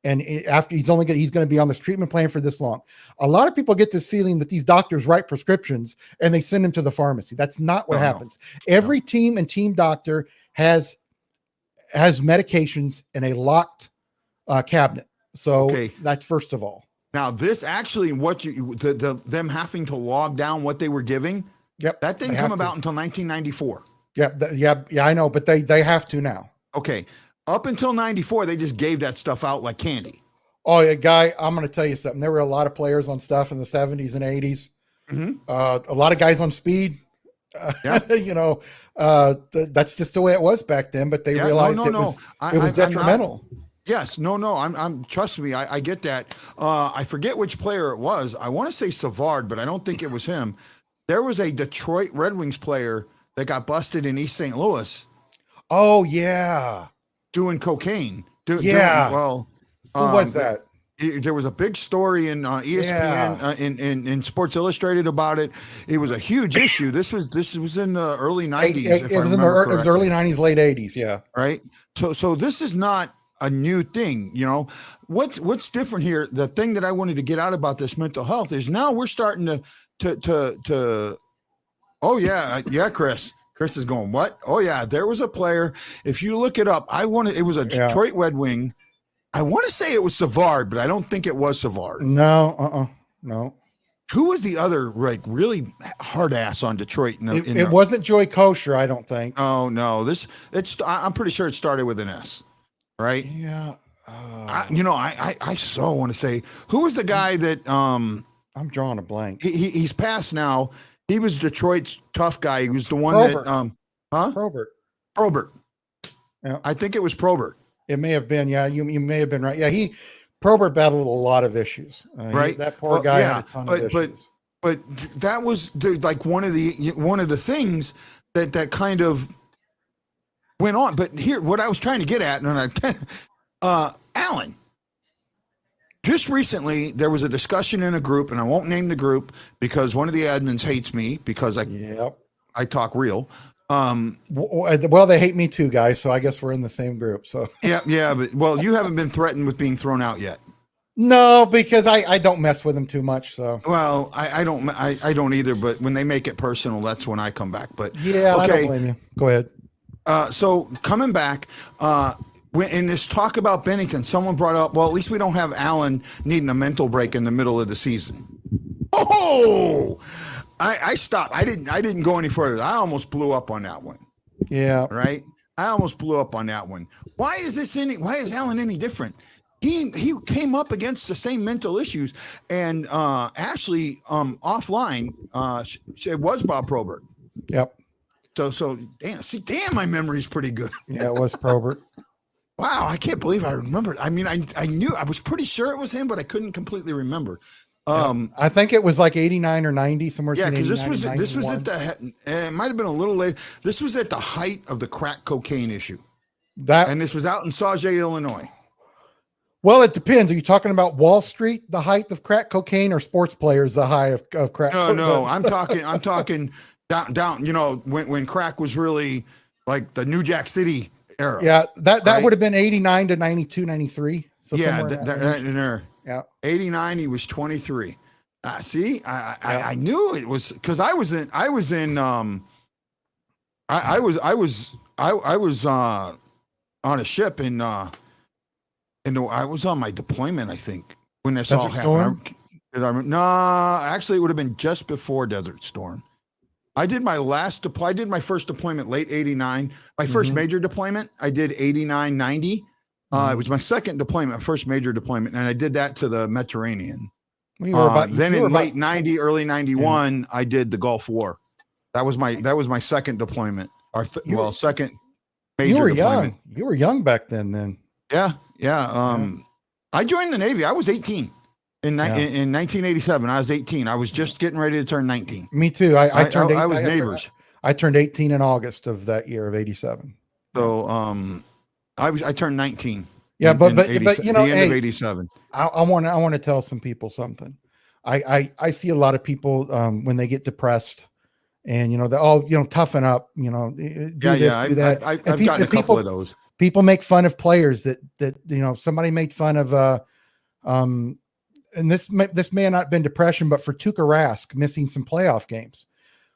And after he's going to be on this treatment plan for this long. A lot of people get this feeling that these doctors write prescriptions and they send them to the pharmacy. That's not what happens. Every team and team doctor has medications in a locked cabinet. So that's first of all. Now this actually, them having to log down what they were giving. Yep. That didn't come about until 1994. Yeah, I know, but they have to now. Okay. Up until 94, they just gave that stuff out like candy. Oh, yeah, Guy, I'm going to tell you something. There were a lot of players on stuff in the 70s and 80s. Mm-hmm. A lot of guys on speed. That's just the way it was back then, but they realized it was detrimental. I'm trust me, I get that. I forget which player it was. I want to say Savard, but I don't think it was him. There was a Detroit Red Wings player that got busted in East St. Louis. Oh, yeah. Doing cocaine. Who was that? There was a big story in ESPN in Sports Illustrated about it. It was a huge issue. This was in the early 90s. It was early 90s, late 80s. Yeah. Right. So this is not a new thing. What's different here? The thing that I wanted to get out about this mental health is now we're starting to. Oh yeah, Chris. Chris is going, what? Oh, yeah, there was a player. If you look it up, it was a Detroit Red Wing. I want to say it was Savard, but I don't think it was Savard. No. Who was the other really hard ass on Detroit? It wasn't Joey Kosher, I don't think. Oh, no. I'm pretty sure it started with an S, right? Yeah. I so want to say, who was the guy that I'm drawing a blank. He's passed now. He was Detroit's tough guy. He was the one Probert. Probert. Yeah. I think it was Probert. It may have been. Yeah, you may have been right. Yeah, Probert battled a lot of issues. Right. That poor guy had a ton of issues. But that was like one of the things that kind of went on. But here, what I was trying to get at, Alan. Just recently, there was a discussion in a group, and I won't name the group because one of the admins hates me because I talk real. Well, they hate me too, guys. So I guess we're in the same group. So but you haven't been threatened with being thrown out yet. No, because I don't mess with them too much. So I don't either. But when they make it personal, that's when I come back. But yeah, I don't blame you. Go ahead. So coming back. In this talk about Bennington, someone brought up, well, at least we don't have Allen needing a mental break in the middle of the season. Oh, I stopped. I didn't go any further. I almost blew up on that one. Yeah. Right. I almost blew up on that one. Why is Allen any different? He came up against the same mental issues, and Ashley offline, it was Bob Probert. Yep. So damn, my memory's pretty good. Yeah, it was Probert. Wow, I can't believe I remembered. I mean, I knew, I was pretty sure it was him, but I couldn't completely remember. I think it was like 89 or 90, somewhere. Yeah, because this was at it might have been a little later. This was at the height of the crack cocaine issue. And this was out in Sauget, Illinois. Well, it depends. Are you talking about Wall Street, the height of crack cocaine, or sports players, the high of crack? No, I'm talking down. When crack was really like the New Jack City era. Yeah, that would have been 89 to 92, 93. So yeah, in there. Yeah, 89. He was 23. See, I knew it was because I was on a ship I was on my deployment, I think, when this all happened. No, actually, it would have been just before Desert Storm. I did my first deployment late 89. My first major deployment, I did 89, 90. It was my second deployment, my first major deployment, and I did that to the Mediterranean. Then in late 90, early 91, I did the Gulf War. That was my second deployment. Second major deployment. You were young back then. Yeah. I joined the Navy. I was 18 in 1987. I was 18. I was just getting ready to turn 19. Me too. I turned 18. I was neighbors. I turned 18 in August of that year of 87. So I turned 19. Yeah, but the end of 87. I want to tell some people something. I see a lot of people when they get depressed and they're all toughen up, do this, do that. I've gotten a couple of those. People make fun of players that somebody made fun of and this may have not been depression, but for Tuukka Rask missing some playoff games.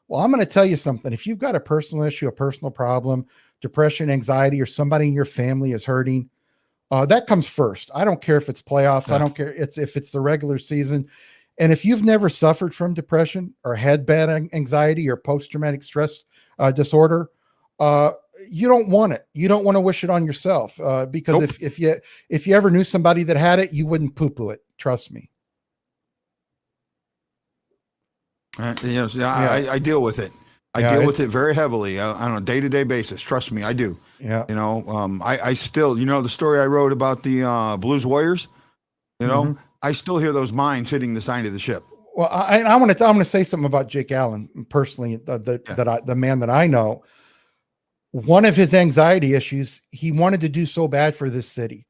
Well, I'm going to tell you something. If you've got a personal issue, a personal problem, depression, anxiety, or somebody in your family is hurting, that comes first. I don't care if it's playoffs. I don't care if it's the regular season. And if you've never suffered from depression or had bad anxiety or post-traumatic stress disorder, you don't want it. You don't want to wish it on yourself because Nope. if you ever knew somebody that had it, you wouldn't poo-poo it. Trust me. I deal with it. I deal with it very heavily on a day-to-day basis. Trust me, I do. Yeah. I still, the story I wrote about the Blues Warriors, I still hear those mines hitting the side of the ship. Well, I want to say something about Jake Allen personally, the man that I know. One of his anxiety issues, he wanted to do so bad for this city,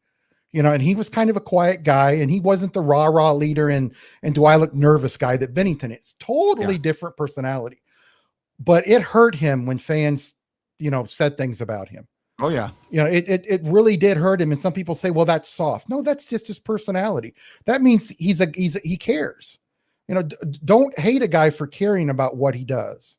and he was kind of a quiet guy, and he wasn't the rah leader and do I look nervous guy that Bennington is. Totally different personality, but it hurt him when fans, said things about him. Oh yeah. It really did hurt him. And some people say, well, that's soft. No, that's just his personality. That means he cares. Don't hate a guy for caring about what he does.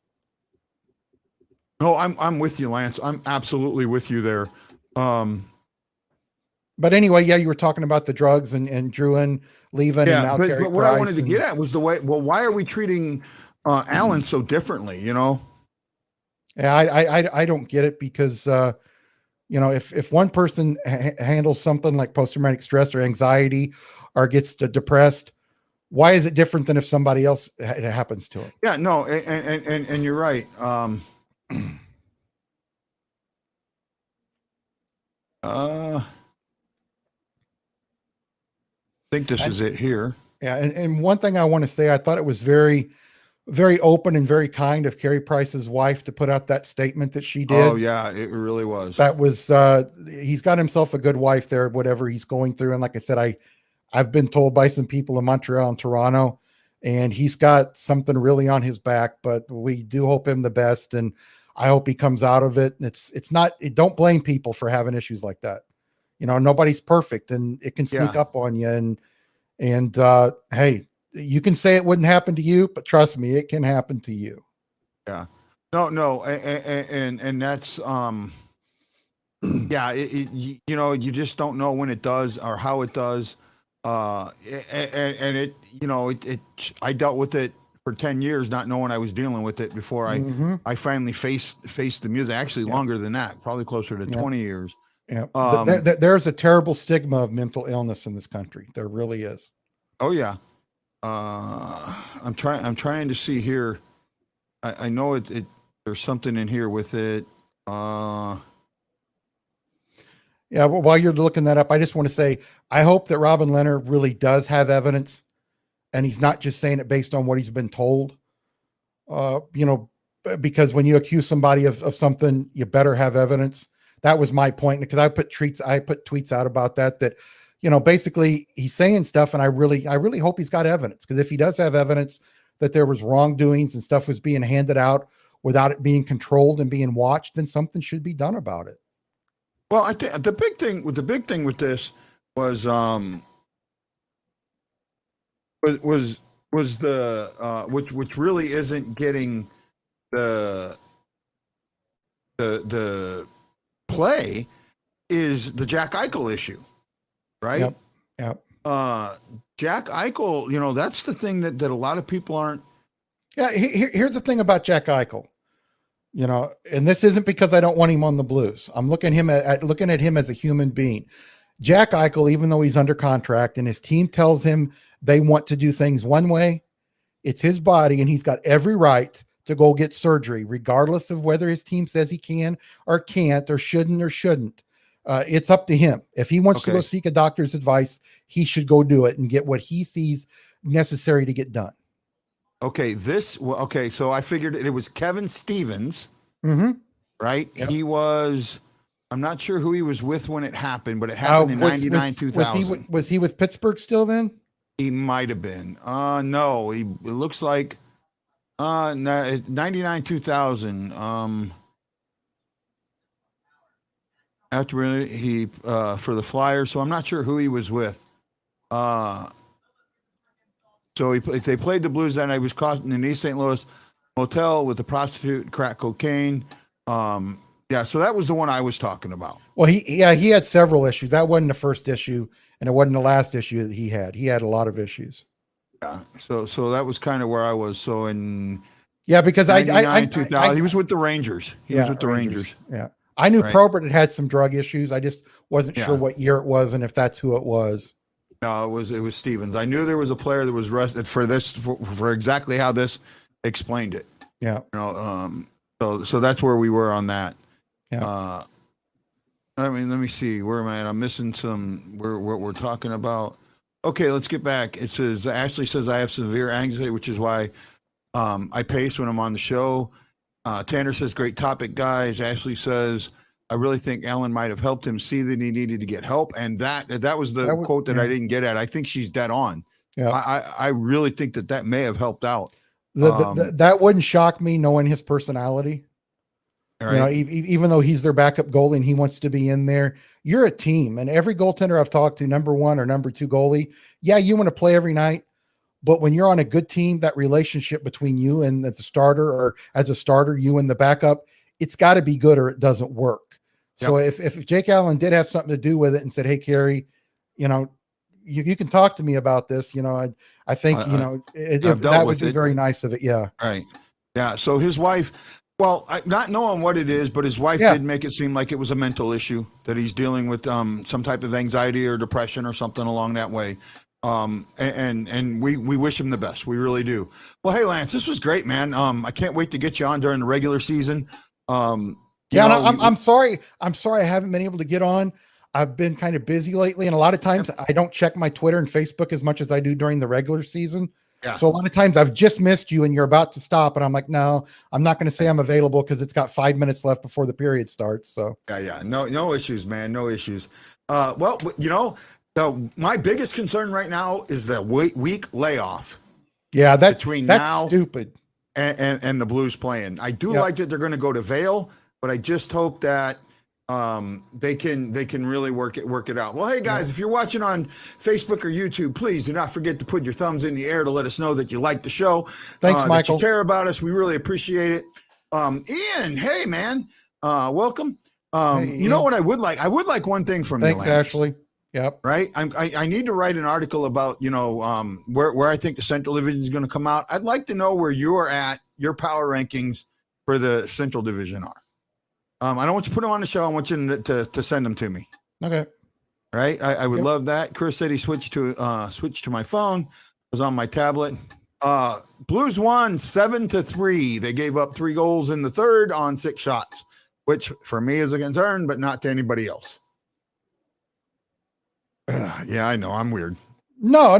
No, I'm with you, Lance. I'm absolutely with you there. But anyway, yeah, you were talking about the drugs and Druin leaving. Yeah, and but what I wanted to get at was why are we treating Allen so differently? Yeah, I don't get it because, if one person handles something like post-traumatic stress or anxiety or gets depressed, why is it different than if somebody else it happens to him? Yeah, no, and you're right. I think this is it here. Yeah, and one thing I want to say, I thought it was very, very open and very kind of Carey Price's wife to put out that statement that she did. Oh yeah, it really was. That was he's got himself a good wife there, whatever he's going through. And like I said, I've been told by some people in Montreal and Toronto, and he's got something really on his back, but we do hope him the best. And I hope he comes out of it. And don't blame people for having issues like that. Nobody's perfect and it can sneak up on you. And hey, you can say it wouldn't happen to you, but trust me, it can happen to you. Yeah. No. And that's, yeah, you just don't know when it does or how it does. I dealt with it for 10 years, not knowing I was dealing with it before I finally faced the music. Actually longer than that, probably closer to 20 years. Yeah. There's a terrible stigma of mental illness in this country. There really is. Oh yeah. I'm trying to see here. I know there's something in here with it. Yeah. Well, while you're looking that up, I just want to say, I hope that Robin Leonard really does have evidence and he's not just saying it based on what he's been told. Because when you accuse somebody of something, you better have evidence. That was my point, because I put tweets out about that basically he's saying stuff, and I really hope he's got evidence, because if he does have evidence that there was wrongdoings and stuff was being handed out without it being controlled and being watched, then something should be done about it. Well, I think the big thing with this was the which really isn't getting the play is the Jack Eichel issue, right? Yep. Jack Eichel, that's the thing that a lot of people aren't. Yeah. Here's the thing about Jack Eichel, and this isn't because I don't want him on the Blues. I'm looking at him as a human being. Jack Eichel, even though he's under contract and his team tells him they want to do things one way, it's his body, and he's got every right to go get surgery, regardless of whether his team says he can or can't or shouldn't. It's up to him. If he wants to go seek a doctor's advice, he should go do it and get what he sees necessary to get done. Okay. So I figured it was Kevin Stevens, right? Yep. He was, I'm not sure who he was with when it happened, but it happened in 99, 2000. Was he with Pittsburgh still then? He might've been, no, it looks like, 99, 2000. After he for the Flyers, so I'm not sure who he was with. So they played the Blues that night. He was caught in an East St. Louis motel with a prostitute and crack cocaine. Yeah, so that was the one I was talking about. Well, he had several issues. That wasn't the first issue, and it wasn't the last issue that he had. He had a lot of issues. Yeah, so that was kind of where I was. So in because 2000, he was with the Rangers. He was with the Rangers. Yeah, I knew Right. Probert had some drug issues. I just wasn't sure what year it was and if that's who it was. No, it was Stevens. I knew there was a player that was arrested for this for exactly how this explained it. Yeah. So that's where we were on that. Yeah. I mean, let me see. Where am I at? I'm missing what we're talking about. Okay, let's get back. It says, Ashley says, I have severe anxiety, which is why I pace when I'm on the show. Tanner says, great topic, guys. Ashley says, I really think Ellen might have helped him see that he needed to get help. And that was the quote that I didn't get at. I think she's dead on. Yeah. I really think that may have helped out. That wouldn't shock me knowing his personality. Right. Even though he's their backup goalie and he wants to be in there, you're a team. And every goaltender I've talked to, number one or number two goalie, yeah, you want to play every night. But when you're on a good team, that relationship between you and the starter, or as a starter, you and the backup, it's got to be good or it doesn't work. Yep. So if Jake Allen did have something to do with it and said, hey, Carey, you can talk to me about this. I think, that would be very nice of it. Yeah. Right. Yeah. So his wife, well, not knowing what it is, but his wife did make it seem like it was a mental issue, that he's dealing with some type of anxiety or depression or something along that way. And we wish him the best. We really do. Well, hey, Lance, this was great, man. I can't wait to get you on during the regular season. I'm sorry. I haven't been able to get on. I've been kind of busy lately. And a lot of times I don't check my Twitter and Facebook as much as I do during the regular season. Yeah. So a lot of times I've just missed you and you're about to stop. And I'm like, no, I'm not going to say I'm available because it's got 5 minutes left before the period starts. So yeah. No issues, man. No issues. Well, my biggest concern right now is the week layoff. Yeah, that's stupid. And the Blues playing. I do like that they're going to go to Vail, but I just hope that they can really work it out. Well, hey guys, if you're watching on Facebook or YouTube, please do not forget to put your thumbs in the air to let us know that you like the show. Thanks, Michael. That you care about us. We really appreciate it. Ian, hey man, welcome. You know what I would like? I would like one thing from you. Thanks, Ashley. Yep. Right. I need to write an article about, where I think the Central Division is going to come out. I'd like to know where you are at, your power rankings for the Central Division are. I don't want you to put them on the show. I want you to send them to me. Okay. Right. I would love that. Chris said he switched to my phone. It was on my tablet. Blues won 7-3. They gave up 3 goals in the third on 6 shots, which for me is a concern, but not to anybody else. Yeah, I know I'm weird. No,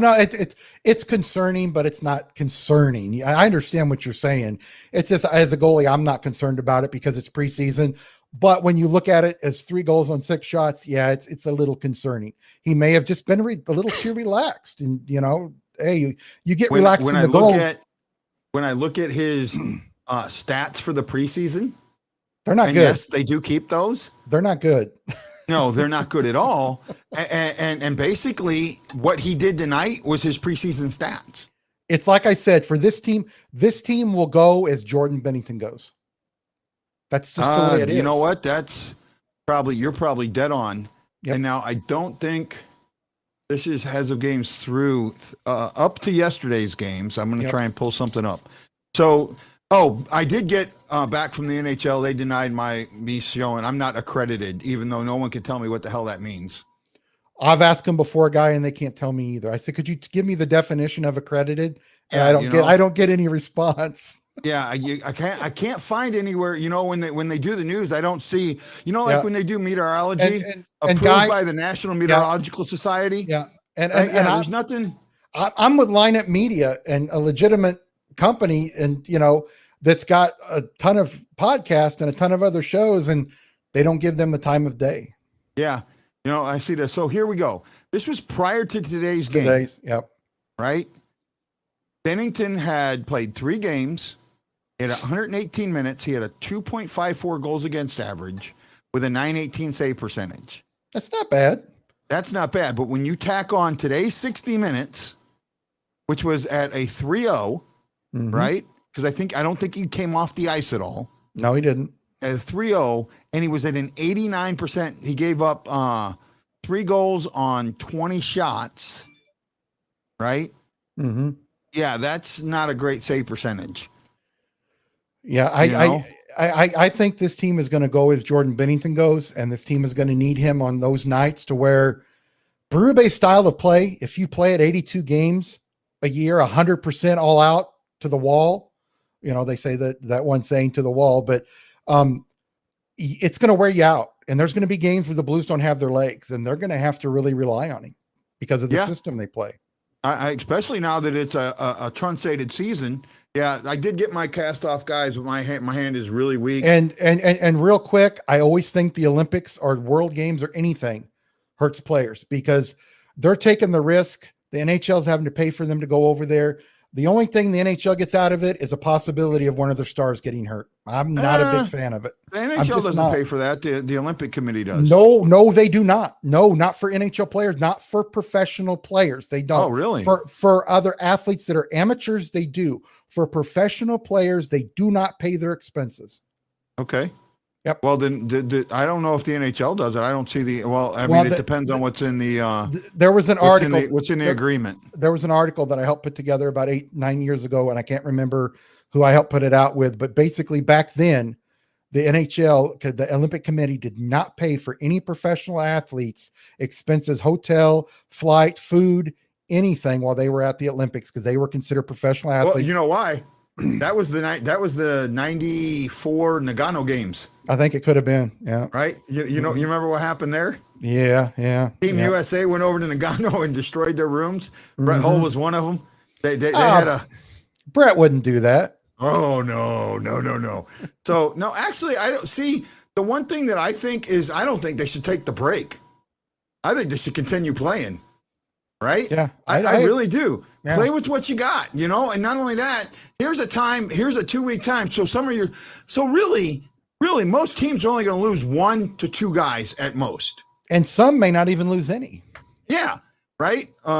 it's concerning, but it's not concerning. I understand what you're saying. It's just, as a goalie, I'm not concerned about it because it's preseason. But when you look at it as 3 goals on 6 shots, yeah, it's a little concerning. He may have just been a little too relaxed, and hey, you get relaxed when in the the goal. When I look at his stats for the preseason, they're not good. Yes, they do keep those. They're not good. No, they're not good at all. And basically what he did tonight was his preseason stats. It's like I said, for this team will go as Jordan Bennington goes. That's just the way it is. You know what? You're probably dead on. Yep. And now I don't think this is as of games through up to yesterday's games. I'm going to try and pull something up. So, I did get back from the NHL. They denied me showing. I'm not accredited, even though no one can tell me what the hell that means. I've asked them before, Guy, and they can't tell me either. I said, could you give me the definition of accredited? And I don't get any response. Yeah, I can't find anywhere. When they do the news, I don't see. When they do meteorology, approved by the National Meteorological Society. Yeah, and there's nothing. I'm with Lineup Media, and a legitimate company, and that's got a ton of podcasts and a ton of other shows, and they don't give them the time of day. Yeah. I see this. So here we go. This was prior to today's game. Yep. Right. Bennington had played 3 games. He had 118 minutes. He had a 2.54 goals against average with a 918 save percentage. That's not bad. That's not bad. But when you tack on today's 60 minutes, which was at a 3-0, right? Because I don't think he came off the ice at all. No, he didn't. At a 3-0, and he was at an 89%. He gave up 3 goals on 20 shots, right? Mm-hmm. Yeah, that's not a great save percentage. Yeah, I think this team is going to go as Jordan Bennington goes, and this team is going to need him on those nights to where Berube's style of play, if you play at 82 games a year, 100% all out to the wall, they say that one saying to the wall, but it's going to wear you out. And there's going to be games where the Blues don't have their legs, and they're going to have to really rely on him because of the system they play. I especially now that it's a truncated season. Yeah, I did get my cast off guys, but my hand is really weak. And real quick, I always think the Olympics or World Games or anything hurts players because they're taking the risk. The NHL is having to pay for them to go over there. The only thing the NHL gets out of it is a possibility of one of their stars getting hurt. I'm not a big fan of it. The NHL doesn't pay for that. The Olympic Committee does. No, they do not. No, not for NHL players, not for professional players. They don't. Oh, really? For other athletes that are amateurs, they do. For professional players, they do not pay their expenses. Okay. Yep. Well, then I don't know if the NHL does it. I don't see it depends on what's in the. There was an article. What's in the agreement? There was an article that I helped put together about 8-9 years ago, and I can't remember who I helped put it out with. But basically, back then, the NHL, the Olympic Committee, did not pay for any professional athletes' expenses, hotel, flight, food, anything while they were at the Olympics because they were considered professional athletes. Well, you know why? That was the 94 Nagano games. I think it could have been, yeah. Right? You remember what happened there? Yeah. Team USA went over to Nagano and destroyed their rooms. Brett Hull was one of them. They had a. Brett wouldn't do that. Oh no. So no, actually, I don't see the one thing that I think is I don't think they should take the break. I think they should continue playing. Right? Yeah. I really do. Yeah. Play with what you got, and not only that, here's a 2-week time. So really, most teams are only going to lose 1 to 2 guys at most. And some may not even lose any. Yeah. Right. We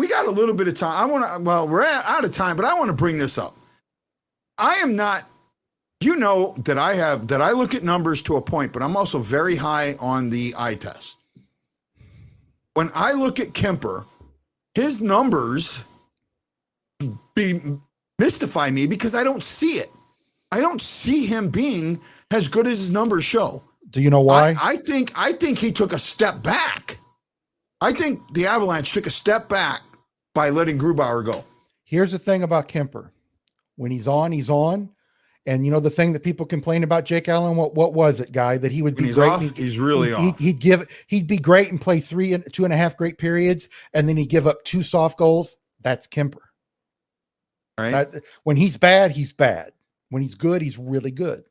got a little bit of time. We're out of time, but I want to bring this up. I am not, that I look at numbers to a point, but I'm also very high on the eye test. When I look at Kemper, his numbers mystify me because I don't see it. I don't see him being as good as his numbers show. Do you know why? I think he took a step back. I think the Avalanche took a step back by letting Grubauer go. Here's the thing about Kemper. When he's on, he's on. And the thing that people complain about Jake Allen, what was it, Guy? That he would be great. Off, he's really off. He'd be great and play 2.5 great periods, and then he'd give up 2 soft goals. That's Kemper. Right. When he's bad, he's bad. When he's good, he's really good.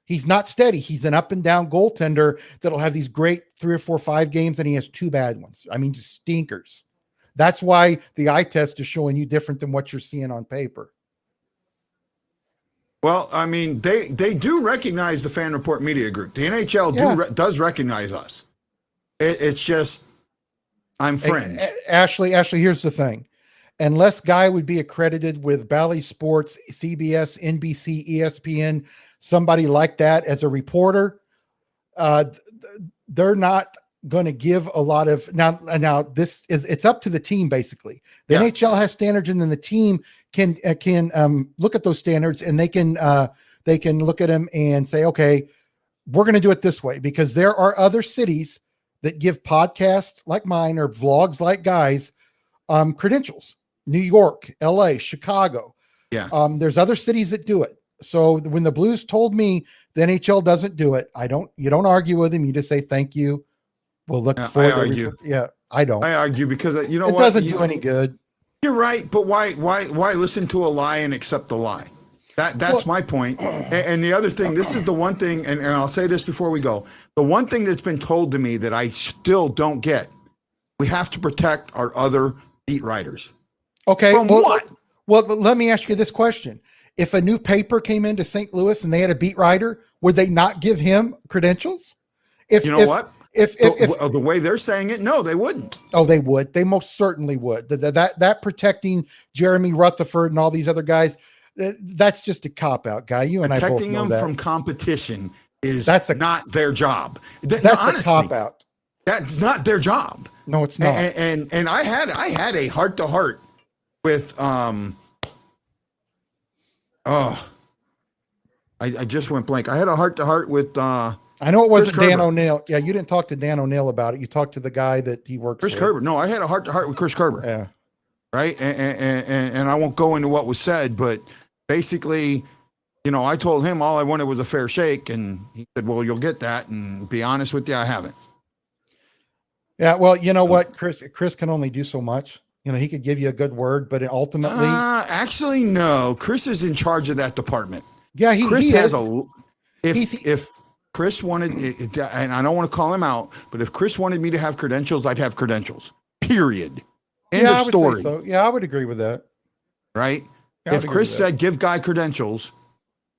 He's not steady. He's an up and down goaltender that'll have these great 3 or 4, 5 games, and he has 2 bad ones. I mean, just stinkers. That's why the eye test is showing you different than what you're seeing on paper. Well, I mean, they do recognize the Fan Report Media Group. The NHL does recognize us. It's just, I'm fringe. Ashley, here's the thing. Unless Guy would be accredited with Bally Sports, CBS, NBC, ESPN, somebody like that as a reporter, they're not going to give a lot of now it's up to the team. Basically, the NHL has standards, and then the team can look at those standards, and they can look at them and say, okay, we're going to do it this way, because there are other cities that give podcasts like mine or vlogs like Guy's credentials. New York, LA, Chicago. Yeah. There's other cities that do it. So when the Blues told me the NHL doesn't do it, you don't argue with him. You just say, thank you. We'll look for it. I argue. I don't. I argue because it doesn't do any good. You're right. But why listen to a lie and accept the lie? That's my point. And the other thing, this is the one thing, and I'll say this before we go. The one thing that's been told to me that I still don't get, we have to protect our other beat writers. Okay. From what? Well, let me ask you this question. if a new paper came into St. Louis and they had a beat writer, would they not give him credentials? If You know what? If The way they're saying it, no, they wouldn't. oh, they would. They most certainly would. That protecting Jeremy Rutherford and all these other guys, that's just a cop out, guy. You and I both Protecting know them that. from competition is Not their job. That's honestly, a cop out. That's not their job. No, it's not. And I had a heart to heart with I just went blank. I had a heart to heart with I know it wasn't Chris Dan Kerber. O'Neill. Yeah, you didn't talk to Dan O'Neill about it. You talked to the guy that he works Chris with. Kerber. No, I had a heart to heart with Chris Kerber. Yeah. Right. And I won't go into what was said, but basically, you know, I told him all I wanted was a fair shake, and he said, well, you'll get that. And be honest with you, I haven't. Yeah, well, you know what, Chris can only do so much. You know, he could give you a good word, but ultimately, actually, no. Chris is in charge of that department. yeah, Chris he has is. if Chris wanted, and I don't want to call him out, but if Chris wanted me to have credentials, I'd have credentials. Period. End of I would say story. so. Yeah, I would agree with that. Right? Yeah, I If would agree Chris with that. said give Guy credentials,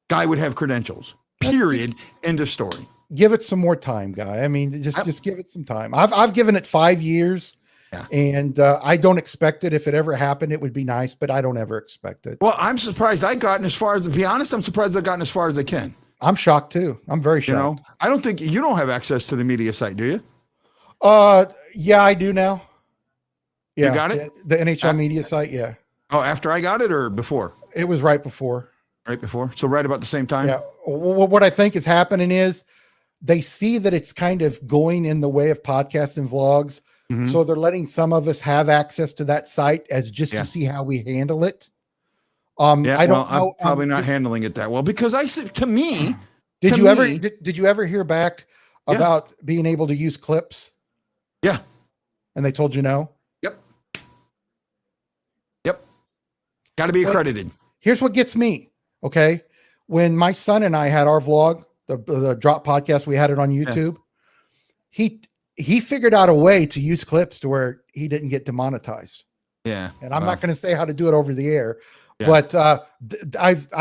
Guy would have credentials. Period. End of story. Give it some more time, guy. I mean, just give it some time. I've given it 5 years, Yeah. and I don't expect it. If it ever happened, it would be nice, but I don't ever expect it. Well, I'm surprised I gotten as far as, to be honest, I'm surprised I've gotten as far as I can. I'm shocked too. I'm very You shocked. know, I don't think you don't have access to the media site, do you? Yeah, I do now. Yeah, got it? The NHL media site. Yeah, Oh, after I got it or before? it was right before. Right before. So right about the same time. Yeah. What I think is happening is they see that it's kind of going in the way of podcasts and vlogs. Mhm. So they're letting some of us have access to that site as just Yeah. to see how we handle it. Yeah, I don't well, know. I'm probably not handling it that well because I said to me, Did to you ever me- did you ever hear back Yeah. about being able to use clips? yeah, And they told you no? yep, got to be accredited. Here's what gets me. Okay. When my son and I had our vlog, the drop podcast, we had it on YouTube. He figured out a way to use clips to where he didn't get demonetized. Yeah, And I'm not going to say how to do it over the air, Yeah. but I've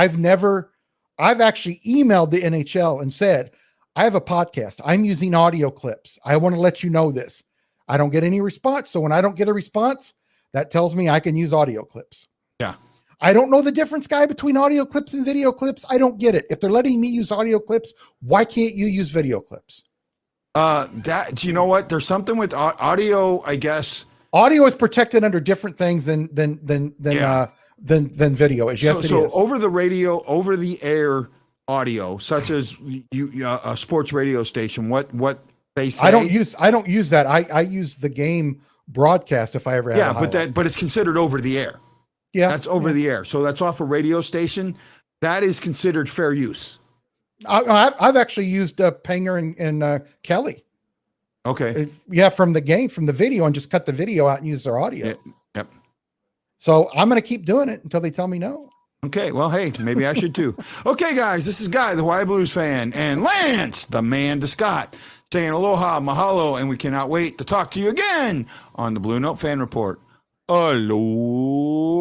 actually emailed the NHL and said, I have a podcast. I'm using audio clips. I want to let you know this. I don't get any response. So when I don't get a response, that tells me I can use audio clips. Yeah. I don't know the difference, guy, between audio clips and video clips. I don't get it. If they're letting me use audio clips, why can't you use video clips? That, you know what? There's something with audio, I guess. Audio is protected under different things than Yeah. video is. Yes, So it is. over the radio, over the air audio, such as a sports radio station, what they say. I don't use that. I use the game broadcast if I ever have a highlight. but it's considered over the air. Yeah, That's over the air. So that's off a radio station. That is considered fair use. I've actually used Panger and Kelly. Okay. From the game, from the video, and just cut the video out and use their audio. Yeah. Yep. So I'm going to keep doing it until they tell me no. Okay. Well, hey, maybe I should too. Okay, guys, this is Guy, the Hawaii Blues fan, and Lance, the man to Scott, saying aloha, mahalo, and we cannot wait to talk to you again on the Blue Note Fan Report. Aloha.